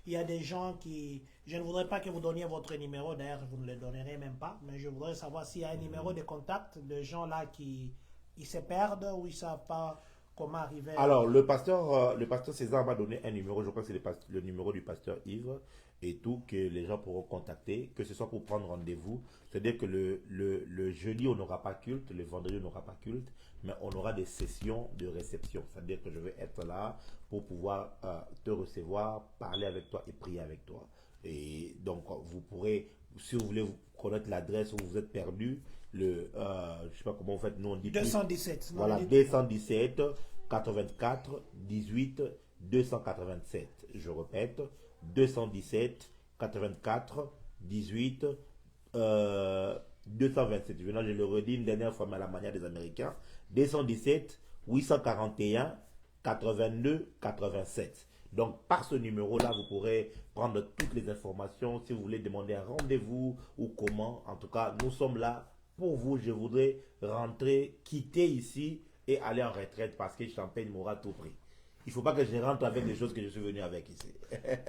Speaker 1: il y a des gens qui... Je ne voudrais pas que vous donniez votre numéro. D'ailleurs, vous ne le donnerez même pas. Mais je voudrais savoir s'il y a un numéro de contact de gens là qui ils se perdent ou ils ne savent pas comment arriver.
Speaker 2: Alors, le pasteur César m'a donné un numéro, je crois que c'est le numéro du pasteur Yves, et tout, que les gens pourront contacter, que ce soit pour prendre rendez-vous. C'est-à-dire que le jeudi, on n'aura pas culte, le vendredi, on n'aura pas culte, mais on aura des sessions de réception. C'est-à-dire que je vais être là pour pouvoir te recevoir, parler avec toi et prier avec toi. Et donc, vous pourrez, si vous voulez connaître l'adresse où vous êtes perdu, je sais pas comment vous faites, nous on dit
Speaker 1: 217.
Speaker 2: voilà, 217 84 18 287. Je répète, 217 84 18 227. Maintenant, je le redis une dernière fois, mais à la manière des Américains. 217 841 82 87. Donc, par ce numéro-là, vous pourrez prendre toutes les informations si vous voulez demander un rendez-vous ou comment. En tout cas, nous sommes là pour vous. Je voudrais rentrer, quitter ici et aller en retraite parce que Champagne m'aura tout pris. Il ne faut pas que je rentre avec des choses que je suis venu avec ici.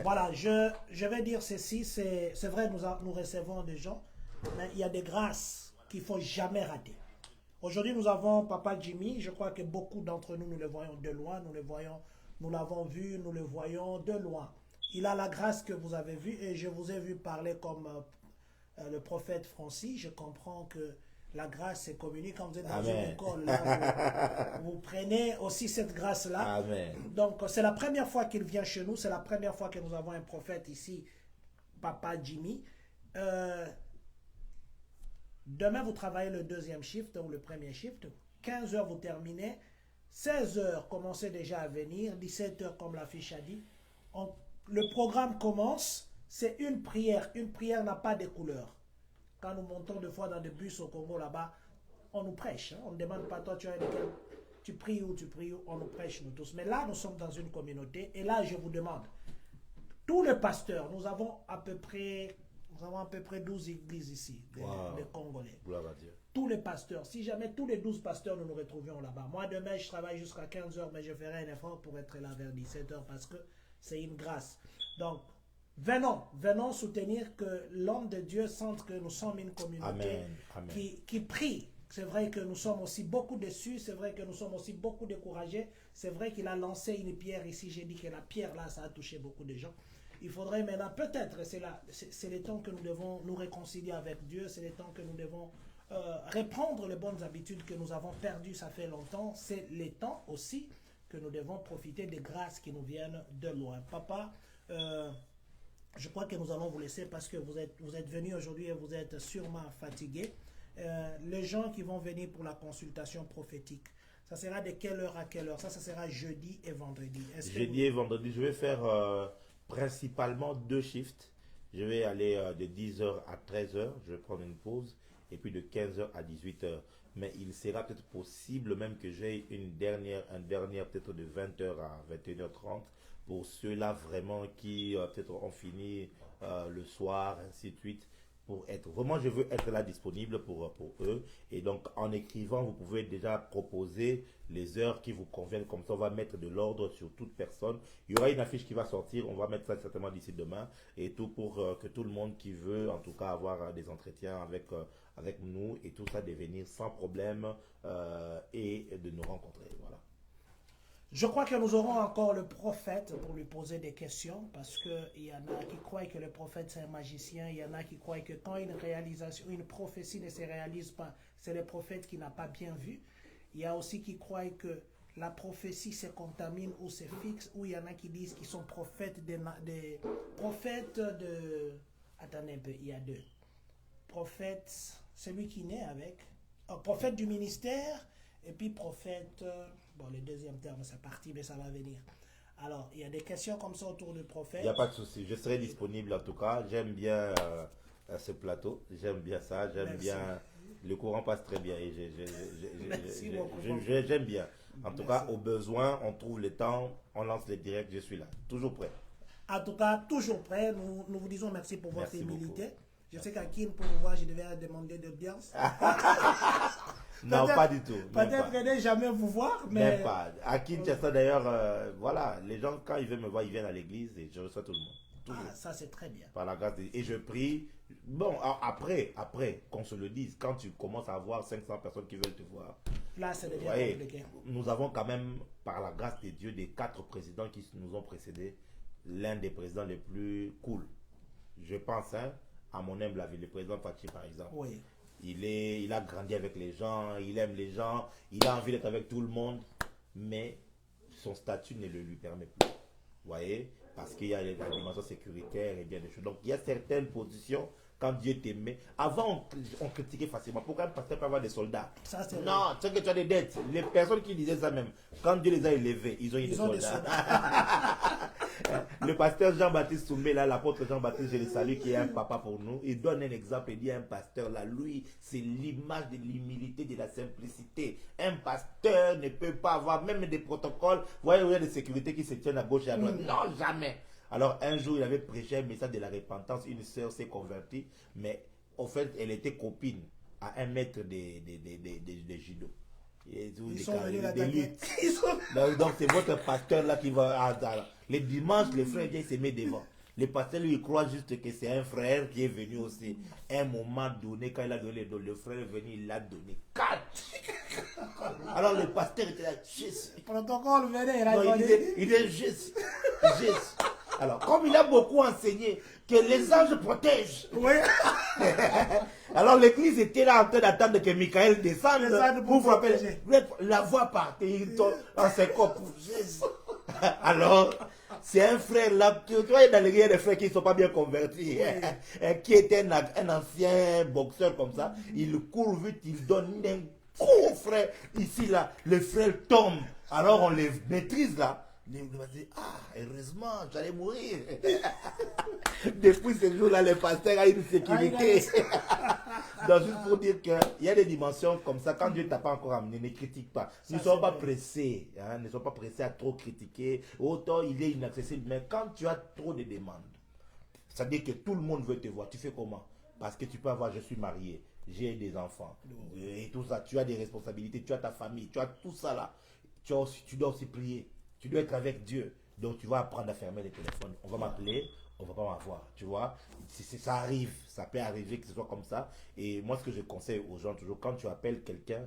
Speaker 1: Voilà, je vais dire ceci, c'est vrai, nous recevons des gens, mais il y a des grâces qu'il ne faut jamais rater. Aujourd'hui, nous avons Papa Jimmy, je crois que beaucoup d'entre nous, nous le voyons de loin, nous l'avons vu, nous le voyons de loin. Il a la grâce que vous avez vue et je vous ai vu parler comme le prophète Francis. Je comprends que la grâce est communique quand vous êtes dans
Speaker 2: Amen.
Speaker 1: une école. Là, vous prenez aussi cette grâce-là.
Speaker 2: Amen.
Speaker 1: Donc, c'est la première fois qu'il vient chez nous. C'est la première fois que nous avons un prophète ici, Papa Jimmy. Demain, vous travaillez le deuxième shift ou le premier shift. 15 heures, vous terminez. 16 heures, commencez déjà à venir. 17 heures, comme la fiche a dit. Le programme commence. C'est une prière. Une prière n'a pas de couleur. Quand nous montons deux fois dans des bus au Congo là-bas, on nous prêche. Hein? On ne demande pas, toi, tu pries où, on nous prêche nous tous. Mais là, nous sommes dans une communauté. Et là, je vous demande, tous les pasteurs, nous avons à peu près 12 églises ici, des Congolais. Tous les pasteurs, si jamais tous les 12 pasteurs nous nous retrouvions là-bas. Moi, demain, je travaille jusqu'à 15 heures, mais je ferai un effort pour être là vers 17 heures parce que c'est une grâce. Donc, venons soutenir que l'homme de Dieu sente que nous sommes une communauté qui prie. C'est vrai que nous sommes aussi beaucoup déçus, c'est vrai que nous sommes aussi beaucoup découragés. C'est vrai qu'il a lancé une pierre ici, j'ai dit que la pierre là, ça a touché beaucoup de gens. Il faudrait maintenant, peut-être, c'est le temps que nous devons nous réconcilier avec Dieu, c'est le temps que nous devons reprendre les bonnes habitudes que nous avons perdues, ça fait longtemps. C'est le temps aussi que nous devons profiter des grâces qui nous viennent de loin. Papa, je crois que nous allons vous laisser parce que vous êtes venus aujourd'hui et vous êtes sûrement fatigués. Les gens qui vont venir pour la consultation prophétique, ça sera de quelle heure à quelle heure? Ça sera jeudi et vendredi.
Speaker 2: Jeudi et vendredi, je vais faire principalement 2 shifts. Je vais aller de 10h à 13h, je vais prendre une pause, et puis de 15h à 18h. Mais il sera peut-être possible même que j'ai un dernier peut-être de 20h à 21h30 pour ceux-là vraiment qui peut-être ont fini le soir, ainsi de suite. Pour être vraiment, je veux être là disponible pour eux. Et donc, en écrivant, vous pouvez déjà proposer les heures qui vous conviennent. Comme ça, on va mettre de l'ordre sur toute personne. Il y aura une affiche qui va sortir. On va mettre ça certainement d'ici demain. Et tout pour que tout le monde qui veut, en tout cas, avoir des entretiens avec nous et tout ça, de venir sans problème et de nous rencontrer. Voilà.
Speaker 1: Je crois que nous aurons encore le prophète pour lui poser des questions parce qu'il y en a qui croient que le prophète c'est un magicien, il y en a qui croient que quand une prophétie ne se réalise pas, c'est le prophète qui n'a pas bien vu. Il y a aussi qui croient que la prophétie se contamine ou se fixe, ou il y en a qui disent qu'ils sont prophètes Attendez un peu, il y a 2. Prophète, celui qui naît avec, prophète du ministère, et puis prophète... Bon, le deuxième terme, c'est parti, mais ça va venir. Alors, il y a des questions comme ça autour du prophète.
Speaker 2: Il n'y a pas de souci. Je serai disponible en tout cas. J'aime bien ce plateau. J'aime bien ça. J'aime bien. Le courant passe très bien. J'aime bien. En tout cas, au besoin, on trouve le temps. On lance les directs. Je suis là. Toujours prêt.
Speaker 1: En tout cas, toujours prêt. Nous vous disons merci pour votre humilité.
Speaker 2: Beaucoup.
Speaker 1: Je sais qu'à qui pour vous voir, je devais demander d'audience.
Speaker 2: Non, pas du tout.
Speaker 1: Peut-être ne jamais vous voir, mais...
Speaker 2: Même pas. À Kinshasa, d'ailleurs, voilà, les gens, quand ils veulent me voir, ils viennent à l'église et je reçois tout le monde. Toujours.
Speaker 1: Ah, ça c'est très bien.
Speaker 2: Par la grâce et je prie. Bon, après, qu'on se le dise, quand tu commences à avoir 500 personnes qui veulent te voir,
Speaker 1: Là, ça devient
Speaker 2: voyez,
Speaker 1: compliqué.
Speaker 2: nous avons quand même, par la grâce de Dieu, des 4 présidents qui nous ont précédés, l'un des présidents les plus cool. Je pense, hein, à mon humble avis, le président Fachi, par exemple.
Speaker 1: Oui.
Speaker 2: Il a grandi avec les gens, il aime les gens, il a envie d'être avec tout le monde, mais son statut ne le lui permet plus. Vous voyez? Parce qu'il y a la dimension sécuritaire et bien des choses. Donc, il y a certaines positions, quand Dieu t'aimait. Avant, on critiquait facilement. Pourquoi un pasteur peut avoir des soldats?
Speaker 1: Ça, c'est
Speaker 2: Non, tu sais que tu as des dettes. Les personnes qui disaient ça même, quand Dieu les a élevés, ils ont eu des
Speaker 1: Ils ont des
Speaker 2: soldats. Le pasteur Jean-Baptiste Soumé, là, l'apôtre Jean-Baptiste, je le salue, qui est un papa pour nous. Il donne un exemple, il dit un pasteur, là, lui, c'est l'image de l'humilité, de la simplicité. Un pasteur ne peut pas avoir même des protocoles. Vous voyez, il y a des sécurités qui se tiennent à gauche et à droite. Non, jamais. Alors, un jour, il avait prêché un message de la repentance. Une sœur s'est convertie, mais au fait, elle était copine à un maître de judo.
Speaker 1: Ils sont venus l'attaquer.
Speaker 2: Donc c'est votre pasteur là qui va. Les dimanches, les frères viennent se mettre devant. Le pasteur lui il croit juste que c'est un frère qui est venu aussi. À un moment donné, quand il a donné le frère est venu, il l'a donné 4. Alors le pasteur était là, juste.
Speaker 1: Le protocole venait,
Speaker 2: Il disait juste. Alors, comme il a beaucoup enseigné que les anges protègent.
Speaker 1: Oui.
Speaker 2: Alors l'église était là en train d'attendre que Michael descende pour frapper. La voix partait, il tombe dans ses corps pour Jésus. Alors, c'est un frère là, tu vois, dans les des frères qui ne sont pas bien convertis, qui était un ancien boxeur comme ça, il court vite, il donne un coup au frère. Ici là, le frère tombe. Alors on les maîtrise là. Il va dire, ah, heureusement, j'allais mourir. Depuis ce jour-là, le pasteur a une sécurité. Donc, juste pour dire qu'il y a des dimensions comme ça, quand Dieu ne t'a pas encore amené, ne critique pas. Ne sois pas pressé, hein, ne sois pas pressé à trop critiquer. Autant il est inaccessible, mais quand tu as trop de demandes, c'est-à-dire que tout le monde veut te voir, tu fais comment? Parce que tu peux avoir, je suis marié, j'ai des enfants, et tout ça, tu as des responsabilités, tu as ta famille, tu as tout ça là. Tu dois aussi prier. Tu dois être avec Dieu. Donc tu vas apprendre à fermer les téléphones. On va m'appeler, on va pas m'avoir. Tu vois, ça arrive. Ça peut arriver que ce soit comme ça. Et moi, ce que je conseille aux gens, toujours, quand tu appelles quelqu'un,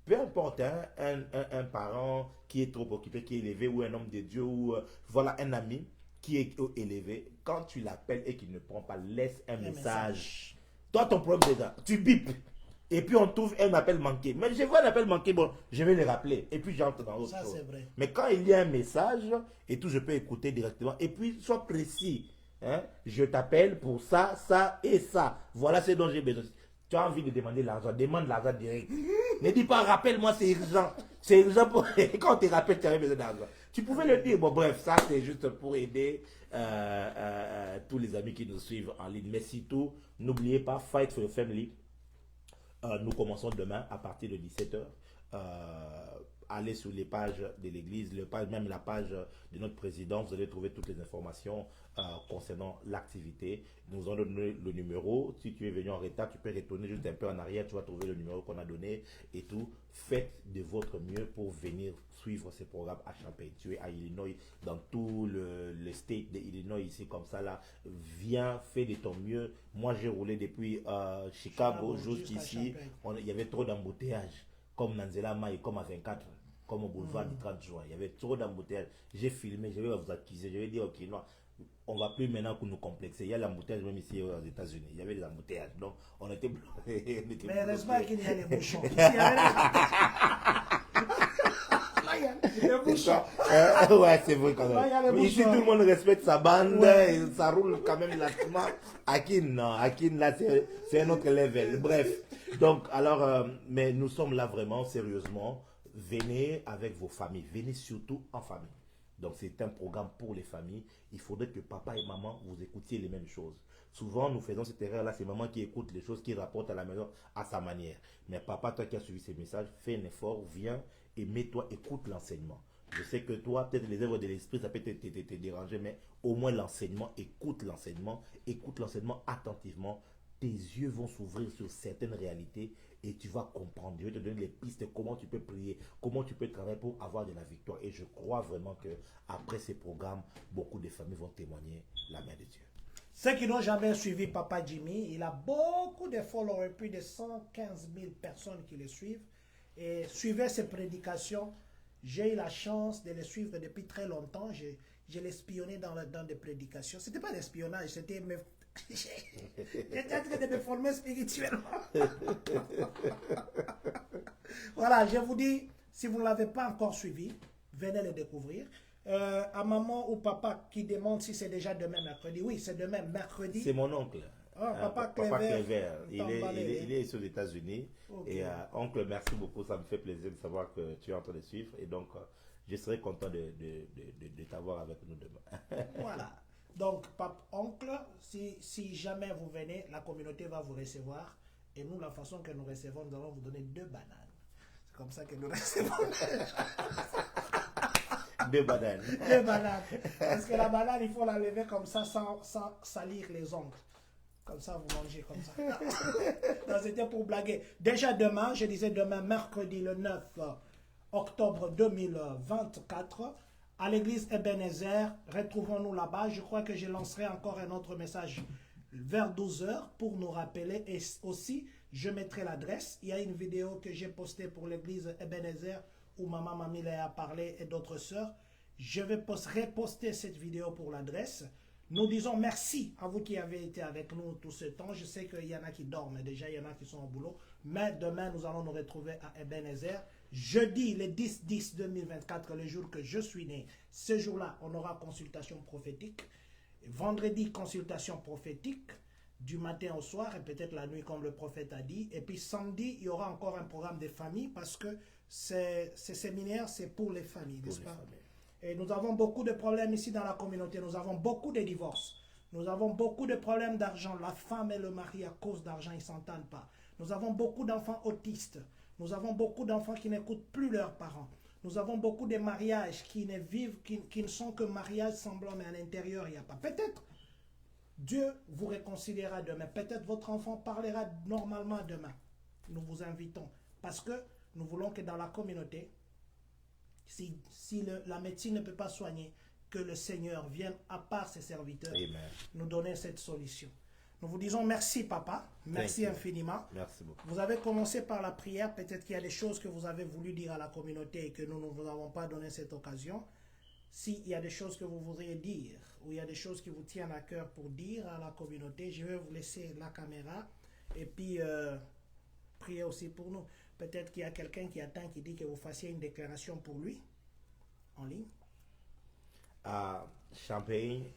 Speaker 2: peu importe, hein, un parent qui est trop occupé, qui est élevé, ou un homme de Dieu, ou voilà, un ami qui est élevé, quand tu l'appelles et qu'il ne prend pas, laisse un message. Toi, ton problème, c'est ça. Tu bipes. Et puis on trouve un appel manqué. Mais je vois un appel manqué, bon, je vais le rappeler. Et puis j'entre dans autre chose.
Speaker 1: Vrai.
Speaker 2: Mais quand il y a un message, et tout, je peux écouter directement. Et puis, sois précis. Hein? Je t'appelle pour ça, ça et ça. Voilà ce dont j'ai besoin. Tu as envie de demander l'argent, demande l'argent direct. Ne dis pas, rappelle-moi, c'est urgent. C'est urgent pour... Quand on te rappelle, tu as besoin d'argent. Tu pouvais le dire. Bon, bref, ça, c'est juste pour aider tous les amis qui nous suivent en ligne. Mais surtout, n'oubliez pas, Fight for your Family. Nous commençons demain à partir de 17h. Allez sur les pages de l'église, même la page de notre président, vous allez trouver toutes les informations concernant l'activité. Nous avons donné le numéro. Si tu es venu en retard, tu peux retourner juste un peu en arrière, tu vas trouver le numéro qu'on a donné et tout. Faites de votre mieux pour venir suivre ces programmes à Champaign. Tu es à Illinois, dans tout le state d'Illinois ici comme ça là. Viens, fais de ton mieux. Moi j'ai roulé depuis Chicago jusqu'ici. Il y avait trop d'embouteillages. Comme Nanzela Mai, comme à 24, comme au boulevard du 30 juin. Il y avait trop d'embouteillages. J'ai filmé, je vais vous accuser. Je vais dire, ok, non, on ne va plus maintenant nous complexer. Il y a l'embouteillage même ici aux États-Unis. Il y avait des embouteillages. Donc, on était bloqués.
Speaker 1: Mais heureusement qu'il y a les bouchons.
Speaker 2: Ouais, c'est vrai quand même. Ici, tout le monde respecte sa bande. Et ça roule quand même lentement. Akin, non. Akin, là, c'est un autre level. Bref. Donc, alors, mais nous sommes là vraiment, sérieusement. Venez avec vos familles. Venez surtout en famille. Donc, c'est un programme pour les familles. Il faudrait que papa et maman, vous écoutiez les mêmes choses. Souvent, nous faisons cette erreur-là. C'est maman qui écoute les choses, qui rapporte à la maison à sa manière. Mais papa, toi qui as suivi ces messages, fais un effort, viens et mets-toi, écoute l'enseignement. Je sais que toi, peut-être les œuvres de l'esprit, ça peut te déranger, mais au moins l'enseignement, écoute l'enseignement attentivement. Tes yeux vont s'ouvrir sur certaines réalités et tu vas comprendre. Je vais te donner les pistes, comment tu peux prier, comment tu peux travailler pour avoir de la victoire. Et je crois vraiment que après ces programmes, beaucoup de familles vont témoigner la main de Dieu.
Speaker 1: Ceux qui n'ont jamais suivi Papa Jimmy, il a beaucoup de followers, plus de 115 000 personnes qui le suivent. et suivez ses prédications. J'ai eu la chance de les suivre depuis très longtemps. Je l'ai espionné dans des prédications. C'était pas l'espionnage, c'était j'étais en train de me former spirituellement. Voilà, je vous dis, si vous ne l'avez pas encore suivi, venez le découvrir. À maman ou papa qui demande si c'est déjà demain mercredi. Oui, c'est demain mercredi.
Speaker 2: C'est mon oncle.
Speaker 1: Papa
Speaker 2: Cléver. Il est aux États-Unis.
Speaker 1: Okay.
Speaker 2: Et oncle, merci beaucoup. Ça me fait plaisir de savoir que tu es en train de suivre. Et donc, je serai content de t'avoir avec nous demain.
Speaker 1: Voilà. Donc, oncle, si jamais vous venez, la communauté va vous recevoir. Et nous, la façon que nous recevons, nous allons vous donner 2 bananes. C'est comme ça que nous recevons.
Speaker 2: 2 bananes.
Speaker 1: 2 bananes. Parce que la banane, il faut la lever comme ça sans salir les ongles. Comme ça, vous mangez comme ça. Non, c'était pour blaguer. Déjà demain, je disais demain, mercredi le 9 octobre 2024, à l'église Ebenezer, retrouvons-nous là-bas. Je crois que je lancerai encore un autre message vers 12 h pour nous rappeler. Et aussi, je mettrai l'adresse. Il y a une vidéo que j'ai postée pour l'église Ebenezer où Maman Mamile a parlé et d'autres sœurs. Je vais reposter cette vidéo pour l'adresse. Nous disons merci à vous qui avez été avec nous tout ce temps. Je sais qu'il y en a qui dorment déjà, il y en a qui sont au boulot. Mais demain, nous allons nous retrouver à Ebenezer. Jeudi, le 10-10-2024, le jour que je suis né. Ce jour-là, on aura consultation prophétique. Vendredi, consultation prophétique du matin au soir et peut-être la nuit comme le prophète a dit. Et puis samedi, il y aura encore un programme de famille parce que ces séminaires, c'est pour les familles, n'est-ce pas? Et nous avons beaucoup de problèmes ici dans la communauté. Nous avons beaucoup de divorces. Nous avons beaucoup de problèmes d'argent. La femme et le mari, à cause d'argent, ils ne s'entendent pas. Nous avons beaucoup d'enfants autistes. Nous avons beaucoup d'enfants qui n'écoutent plus leurs parents. Nous avons beaucoup de mariages qui ne vivent, qui ne sont que mariages semblants, mais à l'intérieur, il n'y a pas. Peut-être Dieu vous réconciliera demain. Peut-être votre enfant parlera normalement demain. Nous vous invitons. Parce que nous voulons que dans la communauté, si la médecine ne peut pas soigner, que le Seigneur vienne à part ses serviteurs.
Speaker 2: Amen.
Speaker 1: Nous donner cette solution. Nous vous disons merci papa, merci infiniment.
Speaker 2: Merci beaucoup.
Speaker 1: Vous avez commencé par la prière, peut-être qu'il y a des choses que vous avez voulu dire à la communauté et que nous ne vous avons pas donné cette occasion. S'il y a des choses que vous voudriez dire, ou il y a des choses qui vous tiennent à cœur pour dire à la communauté, je vais vous laisser la caméra et puis prier aussi pour nous. Peut-être qu'il y a quelqu'un qui attend, qui dit que vous fassiez une déclaration pour lui, en ligne.
Speaker 2: Champagne,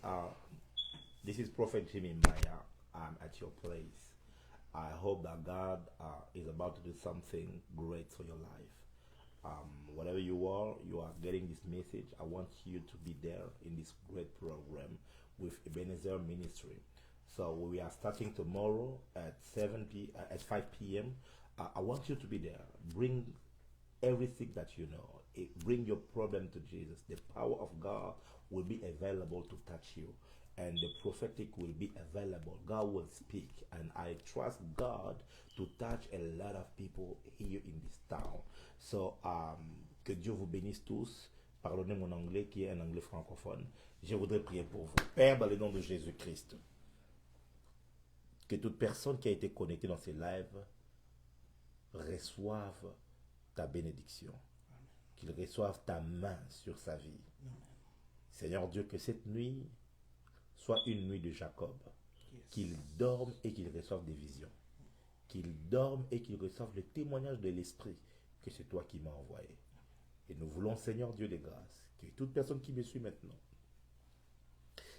Speaker 2: this is Prophet Jimmy Maya. I'm at your place. I hope that God is about to do something great for your life. Whatever you are getting this message. I want you to be there in this great program with Ebenezer Ministry. So we are starting tomorrow at 5 p.m. I want you to be there. Bring everything that you know. Bring your problem to Jesus. The power of God will be available to touch you. And the prophetic will be available. God will speak. And I trust God to touch a lot of people here in this town. So, que Dieu vous bénisse tous. Pardonnez mon anglais qui est un anglais francophone. Je voudrais prier pour vous. Père, dans le nom de Jésus-Christ, que toute personne qui a été connectée dans ces lives reçoive ta bénédiction. Qu'il reçoive ta main sur sa vie. Seigneur Dieu, que cette nuit soit une nuit de Jacob. Qu'il dorme et qu'il reçoive des visions. Qu'il dorme et qu'il reçoive le témoignage de l'Esprit que c'est toi qui m'as envoyé. Et nous voulons, Seigneur Dieu des grâces, que toute personne qui me suit maintenant,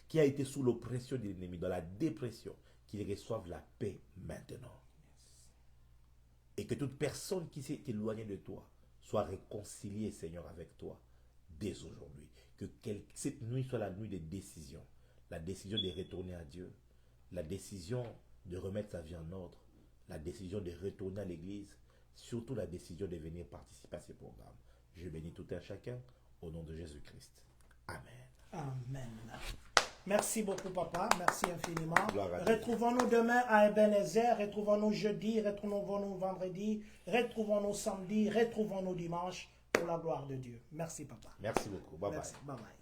Speaker 2: qui a été sous l'oppression de l'ennemi, dans la dépression, qu'il reçoive la paix maintenant. Et que toute personne qui s'est éloignée de toi soit réconciliée, Seigneur, avec toi dès aujourd'hui. Que cette nuit soit la nuit des décisions. La décision de retourner à Dieu. La décision de remettre sa vie en ordre. La décision de retourner à l'église. Surtout la décision de venir participer à ces programmes. Je bénis tout un chacun au nom de Jésus-Christ. Amen.
Speaker 1: Amen. Merci beaucoup, papa. Merci infiniment.
Speaker 2: Gloire à Dieu.
Speaker 1: Retrouvons-nous demain à Ebenezer. Retrouvons-nous jeudi. Retrouvons-nous vendredi. Retrouvons-nous samedi. Retrouvons-nous dimanche pour la gloire de Dieu. Merci, papa.
Speaker 2: Merci beaucoup. Bye
Speaker 1: Merci.
Speaker 2: bye.
Speaker 1: Bye bye.